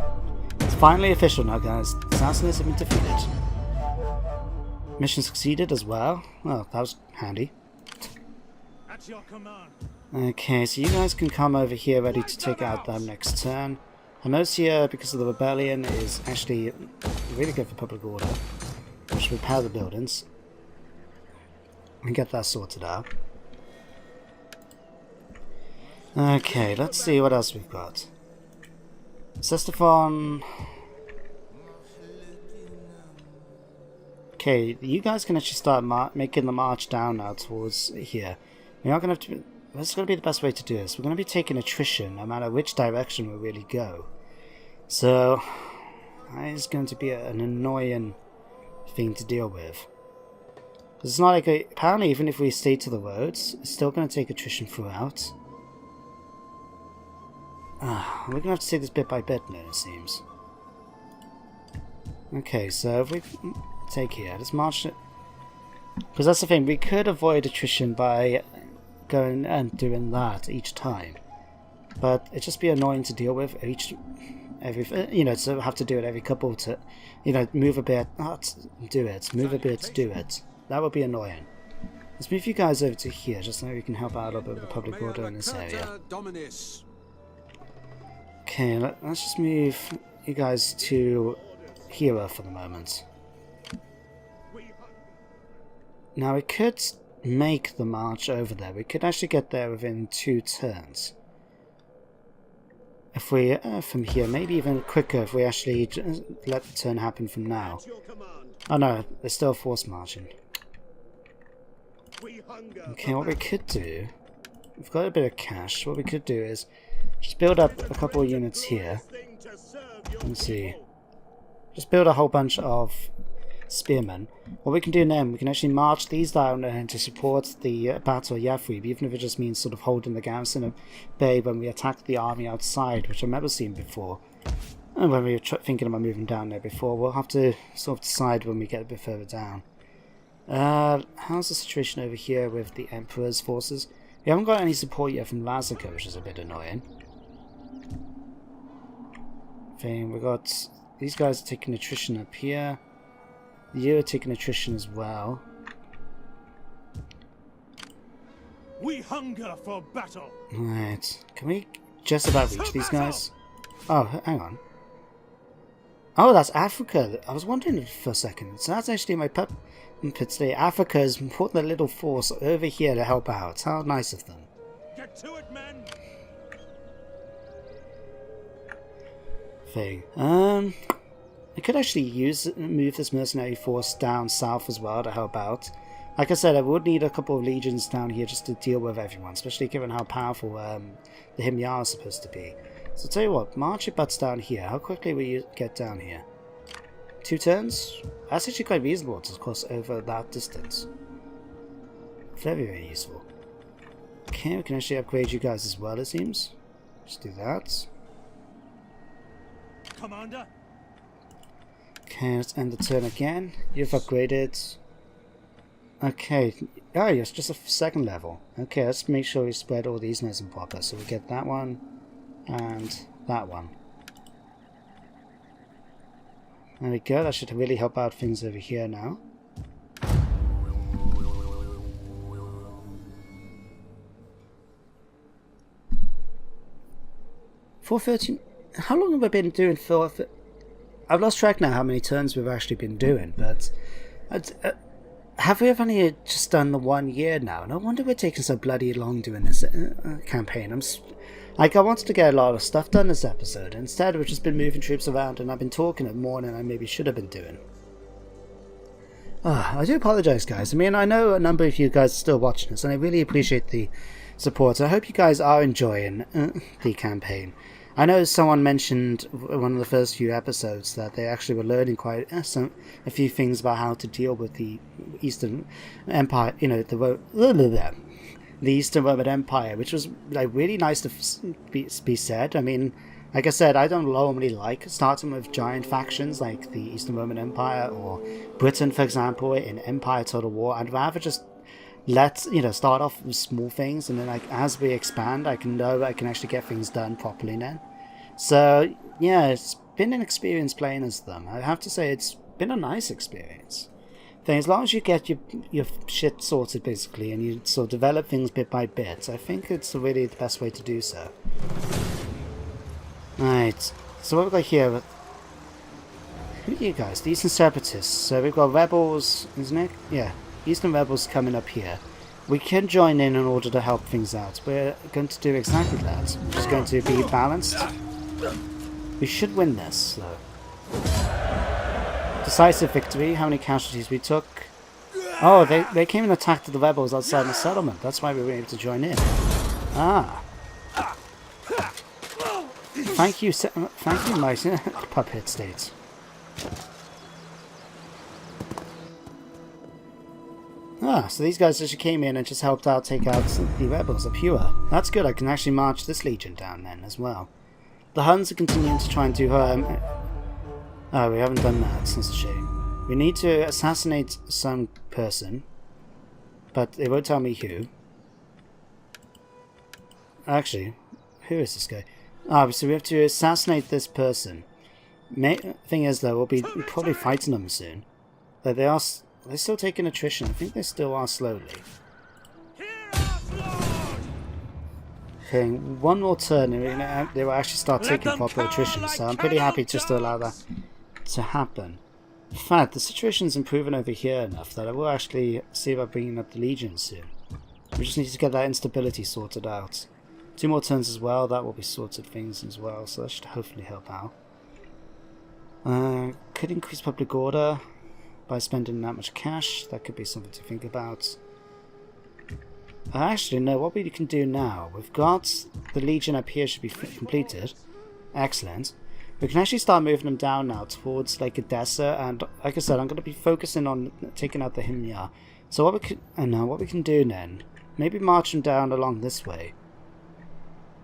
It's finally official now, guys. The Sassanids have been defeated. Mission succeeded as well. Well, that was handy. At your command. Okay, so you guys can come over here ready to take out that next turn. Hermosia, because of the rebellion, is actually really good for public order. We should repair the buildings and get that sorted out. Okay, let's see what else we've got. Sestafon. Okay, you guys can actually start making the march down now towards here. We're not going to have to. This is going to be the best way to do this. We're going to be taking attrition no matter which direction we really go. So, that is going to be an annoying thing to deal with. It's not like apparently even if we stay to the roads, it's still going to take attrition throughout. We're going to have to take this bit by bit now, it seems. Okay, so if we take here, let's march it. Because that's the thing, we could avoid attrition by going and doing that each time, but it'd just be annoying to deal with to have to do it every couple to, move a bit, do it, move a bit, do it. That would be annoying. Let's move you guys over to here, just so we can help out a little bit with the public order in this area. Okay, let's just move you guys to here for the moment. Now we could make the march over there. We could actually get there within 2 turns. If we, from here, maybe even quicker if we actually let the turn happen from now. Oh no, they're still force marching. Okay, what we could do, we've got a bit of cash, what we could do is just build up a couple of units here. Let's see. Just build a whole bunch of spearmen. What we can do then, we can actually march these down to support the Battle of Yathrib, even if it just means sort of holding the garrison of bay when we attack the army outside, which I've never seen before. And when we were thinking about moving down there before, we'll have to sort of decide when we get a bit further down. How's the situation over here with the Emperor's forces? We haven't got any support yet from Lazica, which is a bit annoying. We got these guys taking attrition up here. You're taking attrition as well. We hunger for battle. Right. Can we just about reach these guys? Oh, hang on. Oh, that's Africa. I was wondering for a second. So that's actually my puppet today. Africa has put their little force over here to help out. How nice of them. Get to it, men. Thing. I could actually move this mercenary force down south as well to help out. Like I said, I would need a couple of legions down here just to deal with everyone, especially given how powerful the Himyar is supposed to be. So I'll tell you what, march your butts down here. How quickly will you get down here? 2 turns? That's actually quite reasonable to cross over that distance. Very, very useful. Okay, we can actually upgrade you guys as well, it seems. Let's do that. Commander? Okay, let's end the turn again. You've upgraded. Okay. Oh, yes, just a 2nd level. Okay, let's make sure we spread all these nice and proper. So we get that one and that one. There we go. That should really help out things over here now. $413. How long have I been doing for? I've lost track now how many turns we've actually been doing, but have we only just done the 1 year now? No wonder we're taking so bloody long doing this campaign. I wanted to get a lot of stuff done this episode. Instead, we've just been moving troops around, and I've been talking more than I maybe should have been doing. I do apologize, guys. I mean, I know a number of you guys are still watching this, and I really appreciate the support. I hope you guys are enjoying the campaign. I know someone mentioned in one of the first few episodes that they actually were learning quite a few things about how to deal with the Eastern Empire, you know, the Eastern Roman Empire, which was like really nice to be said. I mean, like I said, I don't normally like starting with giant factions like the Eastern Roman Empire or Britain, for example, in Empire Total War. I'd rather just start off with small things, and then like as we expand, I can actually get things done properly then. So yeah, it's been an experience playing as them. I have to say it's been a nice experience. As long as you get your shit sorted basically, and you sort of develop things bit by bit, I think it's really the best way to do so. Right, so what we've got here, who are you guys? The Eastern Separatists. So we've got rebels, isn't it? Yeah. Eastern rebels coming up here. We can join in order to help things out. We're going to do exactly that. We're just going to be balanced. We should win this, though. Decisive victory. How many casualties we took? Oh, they came and attacked the rebels outside the settlement. That's why we were able to join in. Ah. Thank you, my puppet state. Ah, so these guys actually came in and just helped out take out the rebels up here. That's good, I can actually march this legion down then as well. The Huns are continuing to try and do her... Oh, we haven't done that, that's a shame. We need to assassinate some person, but they won't tell me who. Actually, who is this guy? Ah, so we have to assassinate this person. Thing is though, we'll be probably fighting them soon. But they're still taking attrition. I think they still are slowly. Okay, one more turn and they will actually start taking proper attrition, so I'm pretty happy just to allow that to happen. In fact, the situation's improving over here enough that I will actually see about bringing up the Legion soon. We just need to get that instability sorted out. 2 more turns as well, that will be sorted things as well, so that should hopefully help out. Could increase public order by spending that much cash. That could be something to think about. Actually, no, what we can do now, we've got the Legion up here should be completed. Excellent. We can actually start moving them down now towards like Edessa, and like I said, I'm going to be focusing on taking out the Himyar. So what we can do then, maybe march them down along this way.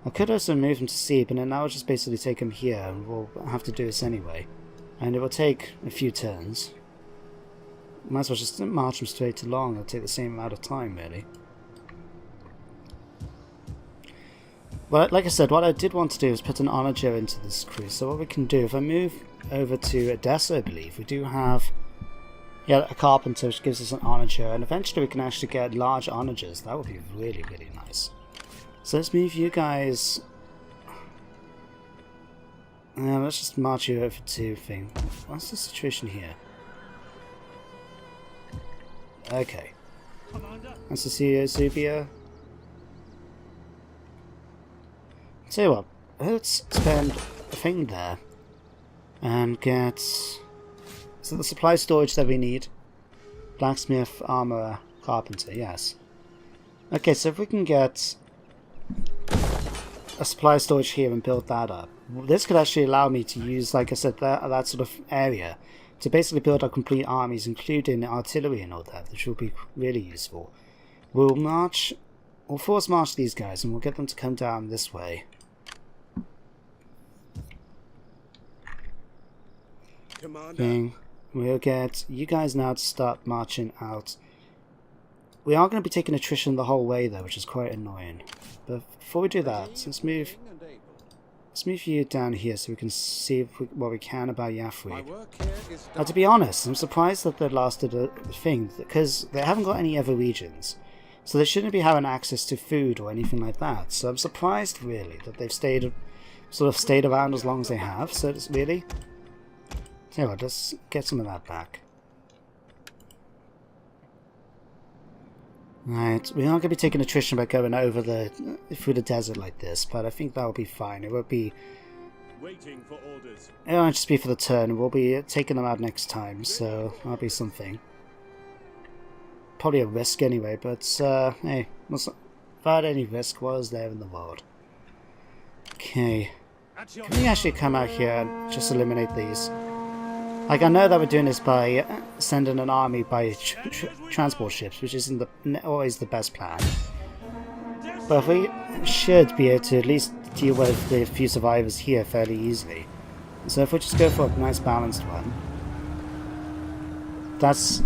I could also move them to sea, but then I will just basically take them here, and we'll have to do this anyway. And it will take a few turns. Might as well just march them straight along, it'll take the same amount of time really. Well, like I said, what I did want to do is put an onager into this crew. So what we can do, if I move over to Edessa, I believe, we do have a carpenter which gives us an onager, and eventually we can actually get large onagers. That would be really, really nice. So let's move you guys. Let's just march you over to thing. What's the situation here? Okay. Nice to see you, Zubia. Tell you what, let's spend a thing there and get the supply storage that we need. Blacksmith, armor, carpenter, yes. Okay, so if we can get a supply storage here and build that up, this could actually allow me to use, like I said, that sort of area to basically build our complete armies, including artillery and all that, which will be really useful. We'll force march these guys, and we'll get them to come down this way. Okay, we'll get you guys now to start marching out. We are going to be taking attrition the whole way though, which is quite annoying. But before we do that, let's move you down here so we can see what we can about Yafri. Now, to be honest, I'm surprised that they lasted a thing, because they haven't got any other regions. So they shouldn't be having access to food or anything like that. So I'm surprised, really, that they've stayed around as long as they have. So it's really... Tell you what, let's get some of that back. Right, we aren't going to be taking attrition by going through the desert like this, but I think that'll be fine. It won't be... Waiting for orders. It won't just be for the turn. We'll be taking them out next time, so that'll be something. Probably a risk anyway, but hey, without any risk, what is there in the world? Okay, can we actually come out here and just eliminate these? Like, I know that we're doing this by sending an army by transport ships, which isn't always the best plan. But we should be able to at least deal with the few survivors here fairly easily. So if we just go for a nice balanced one, that's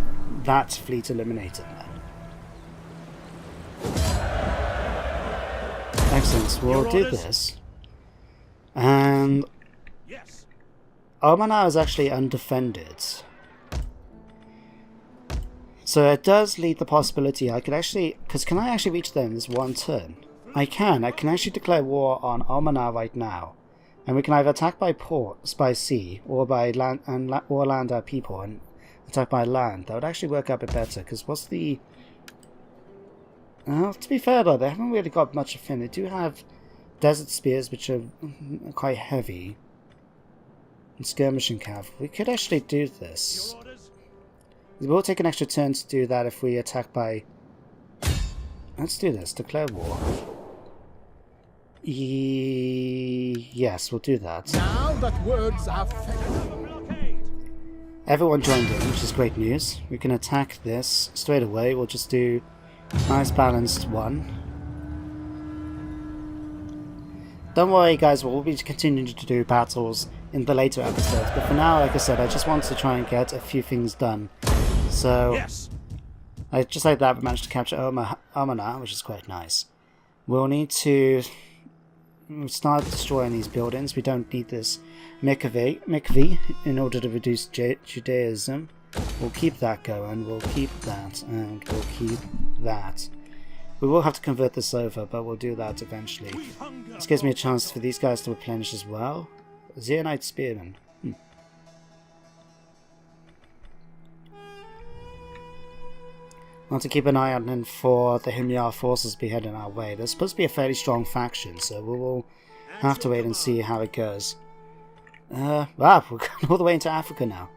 that fleet eliminated then. Excellent, we'll do this. And Omanar is actually undefended. So it does lead the possibility I could actually... Because can I actually reach them in this one turn? I can actually declare war on Omanar right now. And we can either attack by sea, or by land, or land our people and attack by land. That would actually work out a bit better, because what's the... to be fair though, they haven't really got much of him. They do have desert spears, which are quite heavy. And skirmishing cav. We could actually do this. We will take an extra turn to do that if we attack by... Let's do this. Declare war. Yes, we'll do that. Now that words are Everyone joined in, which is great news. We can attack this straight away. We'll just do nice balanced one. Don't worry guys, we'll be continuing to do battles in the later episodes, but for now, like I said, I just want to try and get a few things done. So, just like that, we managed to capture Omanar, which is quite nice. We'll need to start destroying these buildings. We don't need this mikveh in order to reduce Judaism. We'll keep that going, we'll keep that, and we'll keep that. We will have to convert this over, but we'll do that eventually. This gives me a chance for these guys to replenish as well. Zeonite Spearmen. I want to keep an eye on for the Himyar forces to be heading our way. They're supposed to be a fairly strong faction, so we will have to wait and see how it goes. Wow, we're going all the way into Africa now.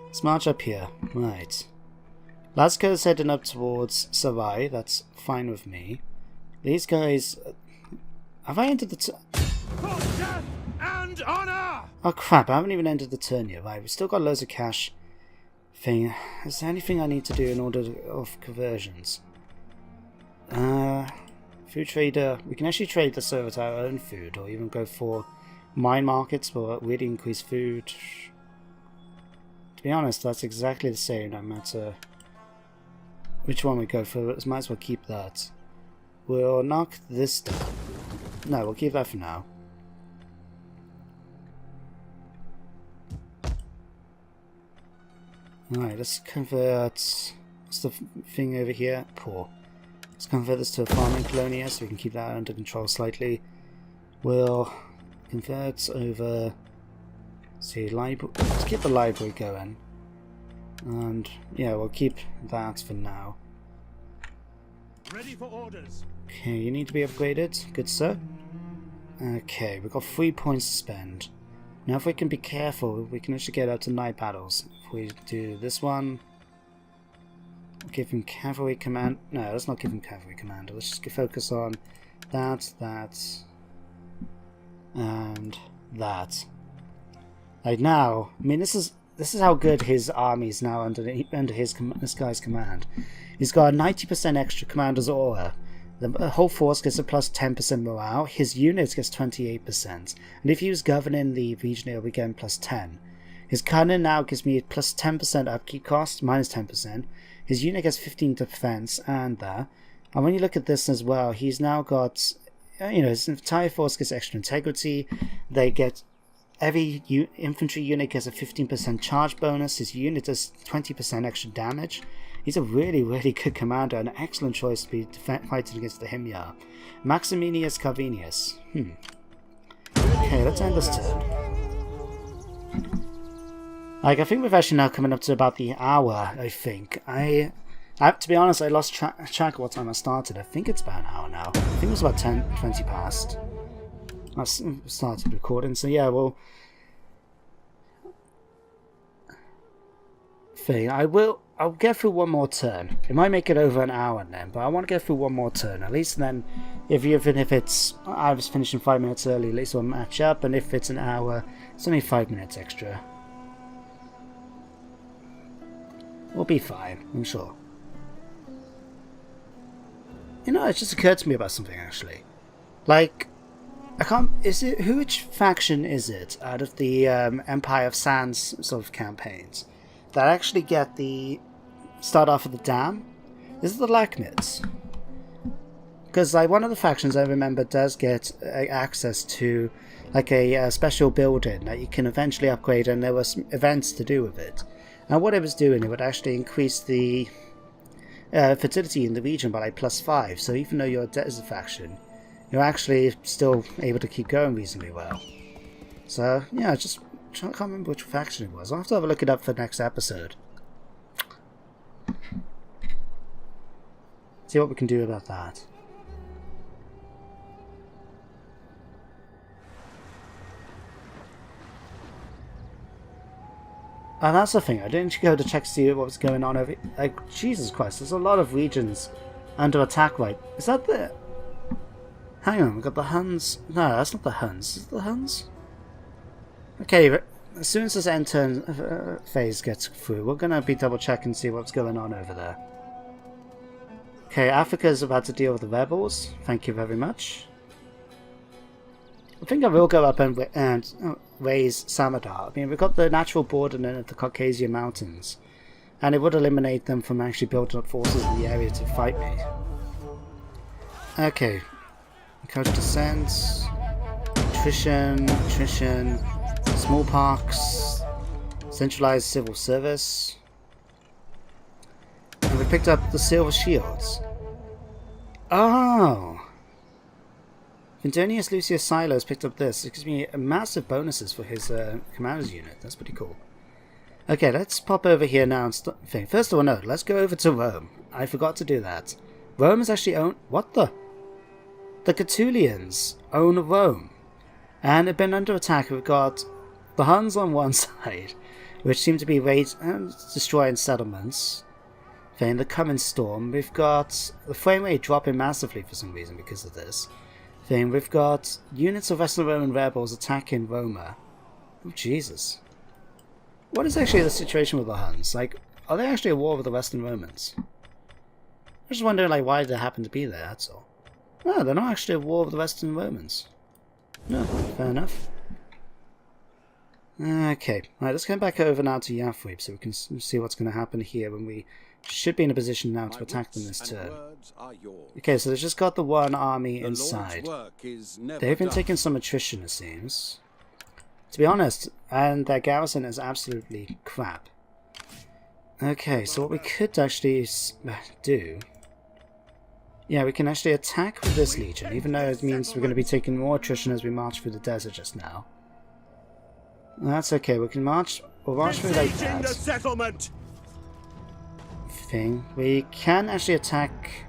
Let's march up here. Right. Lasco is heading up towards Sarai. That's fine with me. These guys... Have I entered the... And honor! Oh crap, I haven't even entered the turn yet. Right, we've still got loads of cash thing. Is there anything I need to do in order of conversions? Food trader. We can actually trade this over to our own food, or even go for mine markets for really increased food. To be honest, that's exactly the same, no matter which one we go for. Might as well keep that. We'll knock this down. No, we'll keep that for now. Alright, let's convert... What's the thing over here? Poor. Let's convert this to a farming colony so we can keep that under control slightly. We'll convert over... See, library. Let's keep the library going. And yeah, we'll keep that for now. Ready for orders. Okay, you need to be upgraded. Good, sir. Okay, we've got 3 points to spend. Now if we can be careful, we can actually get out to night battles. If we do this one... Give him cavalry command... No, let's not give him cavalry commander. Let's just focus on that, and that. Like now, I mean, this is how good his army is now under this guy's command. He's got a 90% extra commander's aura. The whole force gets a plus 10% morale. His units gets 28%. And if he was governing the region, it'll be getting plus 10. His cannon now gives me plus 10% upkeep cost, minus 10%. His unit gets 15 defense and that. And when you look at this as well, he's now got, his entire force gets extra integrity. They get, every infantry unit gets a 15% charge bonus. His unit does 20% extra damage. He's a really, really good commander, an excellent choice to be fighting against the Himyar. Maximinius Carvinius. Okay, let's end this turn. Like, I think we've actually now coming up to about the hour, I think. I to be honest, I lost track of what time I started. I think it's about an hour now. I think it was about 20 past. I started recording, so yeah, well... I'll get through one more turn. It might make it over an hour then, but I want to get through one more turn. At least then, even if it's... I was finishing 5 minutes early, at least we'll match up, and if it's an hour, it's only 5 minutes extra. We'll be fine, I'm sure. You know, it just occurred to me about something, actually. Like, I can't... which faction is it out of the Empire of Sands sort of campaigns that actually get the... start off at the dam? Is it the Lachmids? Because, like, one of the factions I remember does get access to, like, a special building that you can eventually upgrade, and there were some events to do with it. And what it was doing, it would actually increase the fertility in the region by like +5, so even though you're a desert faction, you're actually still able to keep going reasonably well. So, yeah, I can't remember which faction it was. I'll have to have a look it up for the next episode. See what we can do about that. And that's the thing, I didn't go to check to see what was going on over... Like, Jesus Christ, there's a lot of regions under attack, right? Is that the... Hang on, we've got the Huns... No, that's not the Huns. Is it the Huns? Okay, as soon as this end turn phase gets through, we're going to be double checking and see what's going on over there. Okay, Africa is about to deal with the rebels. Thank you very much. I think I will go up and raise Samadar. I mean, we've got the natural border of the Caucasian Mountains, and it would eliminate them from actually building up forces in the area to fight me. Okay. Encourage dissent, attrition, smallpox, centralized civil service. And we picked up the silver shields. Oh! Vindonius Lucius Silos picked up this. It gives me massive bonuses for his commander's unit. That's pretty cool. Okay, let's pop over here now and first of all, no, let's go over to Rome. I forgot to do that. Rome is actually owned... What the? The Catulians own Rome. And they've been under attack. We've got the Huns on one side, which seem to be destroying settlements. Then the coming storm. We've got the frame rate dropping massively for some reason because of this. Then we've got units of Western Roman rebels attacking Roma. Oh, Jesus. What is actually the situation with the Huns? Like, are they actually at war with the Western Romans? I'm just wondering, like, why they happen to be there, that's all. No, they're not actually at war with the Western Romans. No, fair enough. Okay, right, let's go back over now to Yathrib so we can see what's going to happen here when we should be in a position now to attack them this turn. Okay, so they've just got the one army inside. They've been taking some attrition, it seems. To be honest, and their garrison is absolutely crap. Okay, so what we could actually do... Yeah, we can actually attack with this legion, even though it means we're going to be taking more attrition as we march through the desert just now. That's okay, we can march... We'll march through like that. Thing. We can actually attack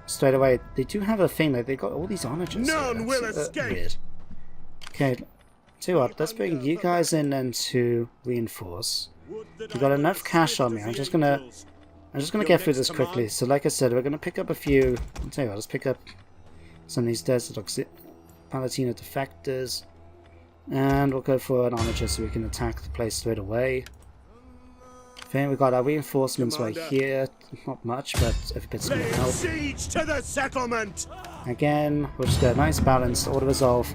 straight away. They do have a thing, like they got all these onagers. None will escape! Weird. Okay, tell you what, let's bring you guys in then to reinforce. We've got enough cash on me. I'm just gonna get through this quickly. So like I said, we're gonna pick up a few. I'll tell you what, let's pick up some of these Desert Palatina defectors. And we'll go for an onager so we can attack the place straight away. Then we've got our reinforcements right here. Not much, but every bit's gonna help. Siege to the settlement! Again, we'll just get a nice balance, auto resolve.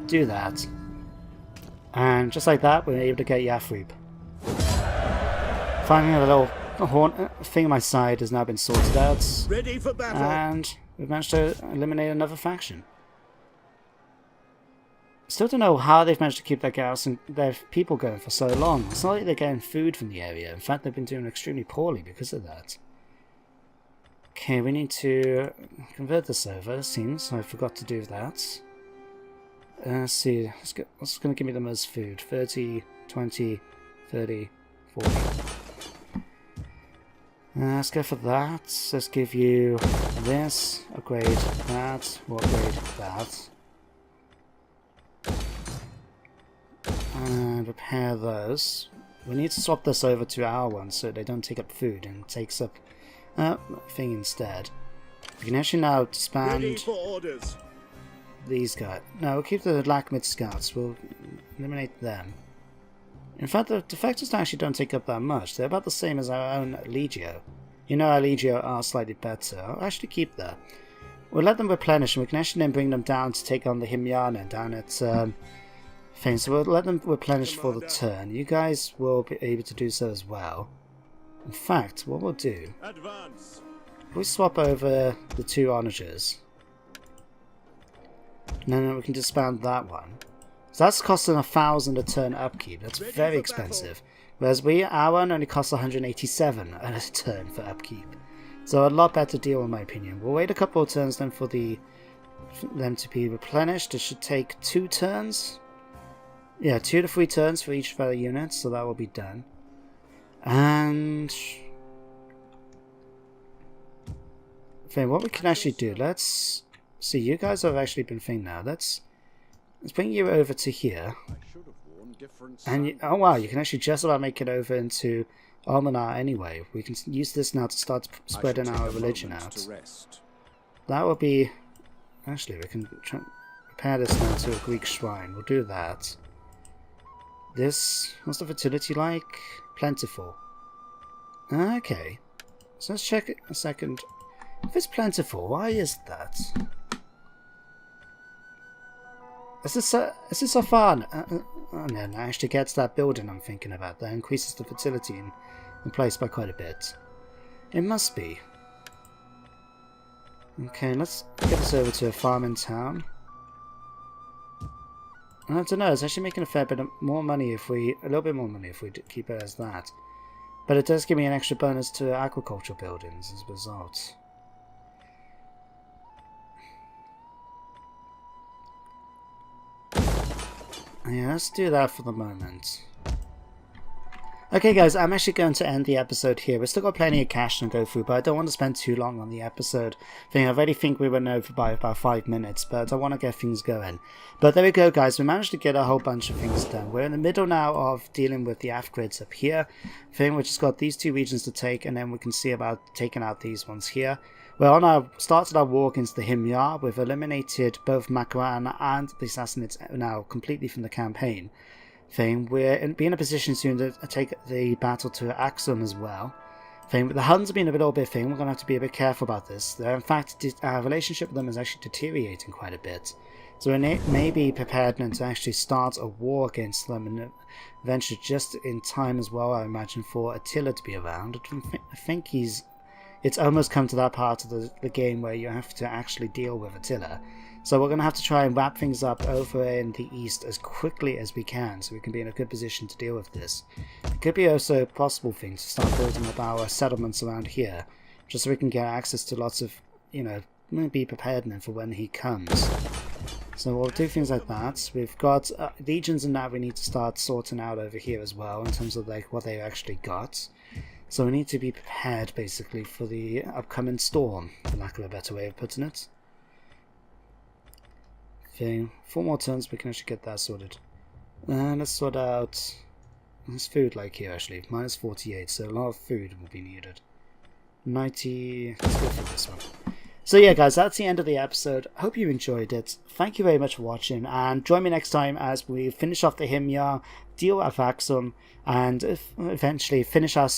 Do that. And just like that, we're able to get Yathrib. Finally, a little horn thing on my side has now been sorted out. Ready for battle! And we've managed to eliminate another faction. Still don't know how they've managed to keep their garrison, their people going for so long. It's not like they're getting food from the area. In fact, they've been doing extremely poorly because of that. Okay, we need to convert this over, it seems. I forgot to do that. Let's see. What's going to give me the most food? 30, 20, 30, 40. Let's go for that. Let's give you this. Upgrade that. We'll upgrade that. And repair those. We need to swap this over to our one so they don't take up food and it takes up thing instead. We can actually now disband these guys. No, we'll keep the Lakhmid scouts. We'll eliminate them. In fact, the defectors actually don't take up that much. They're about the same as our own Legio. You know our Legio are slightly better. I'll actually keep that. We'll let them replenish and we can actually then bring them down to take on the Himyana down at thing. So we'll let them replenish for the turn. You guys will be able to do so as well. In fact, what we'll do... Advance. If we swap over the two onagers... No, we can disband that one. So that's costing 1,000 a turn upkeep. That's very expensive. Whereas our one only costs 187 a turn for upkeep. So a lot better deal in my opinion. We'll wait a couple of turns then for them to be replenished. It should take 2 turns. Yeah, 2 to 3 turns for each of our units, so that will be done. And... okay, what we can actually do, let's... see, you guys have actually been thing now. Let's bring you over to here. And oh wow, you can actually just about make it over into Almanar anyway. We can use this now to start spreading our religion out. That will be... actually, we can prepare this now to a Greek shrine. We'll do that. This... what's the fertility like? Plentiful. Okay. So let's check it a second. If it's plentiful, why is that? Is this so far? Oh no, that actually gets that building I'm thinking about. That increases the fertility in place by quite a bit. It must be. Okay, let's get this over to a farm in town. I don't know, it's actually making a fair bit more money if we... a little bit more money if we keep it as that. But it does give me an extra bonus to agricultural buildings as a result. Yeah, let's do that for the moment. Okay guys, I'm actually going to end the episode here. We've still got plenty of cash to go through, but I don't want to spend too long on the episode. I already think we went over by about 5 minutes, but I want to get things going. But there we go guys, we managed to get a whole bunch of things done. We're in the middle now of dealing with the Afgrids up here. We've just got these 2 regions to take, and then we can see about taking out these ones here. Well, started our war against the Himyar. We've eliminated both Makaran and the Sassanids now completely from the campaign. We're in a position soon to take the battle to Axum as well. The Huns have been a little bit we're going to have to be a bit careful about this. In fact, our relationship with them is actually deteriorating quite a bit. So we may be prepared to actually start a war against them, and eventually just in time as well, I imagine, for Attila to be around. I think it's almost come to that part of the game where you have to actually deal with Attila. So we're going to have to try and wrap things up over in the east as quickly as we can, so we can be in a good position to deal with this. It could be also a possible thing to start building up our settlements around here, just so we can get access to lots of, be prepared then for when he comes. So we'll do things like that. We've got legions and that we need to start sorting out over here as well, in terms of what they actually got. So we need to be prepared basically for the upcoming storm, for lack of a better way of putting it. Okay, 4 more turns we can actually get that sorted. Let's sort out... there's food like here actually, minus 48, so a lot of food will be needed. 90... let's go for this one. So yeah, guys, that's the end of the episode. Hope you enjoyed it. Thank you very much for watching, and join me next time as we finish off the Himyar, deal with Vaxum, and eventually finish our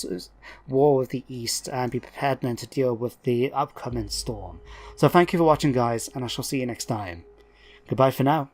war with the East and be prepared then to deal with the upcoming storm. So thank you for watching, guys, and I shall see you next time. Goodbye for now.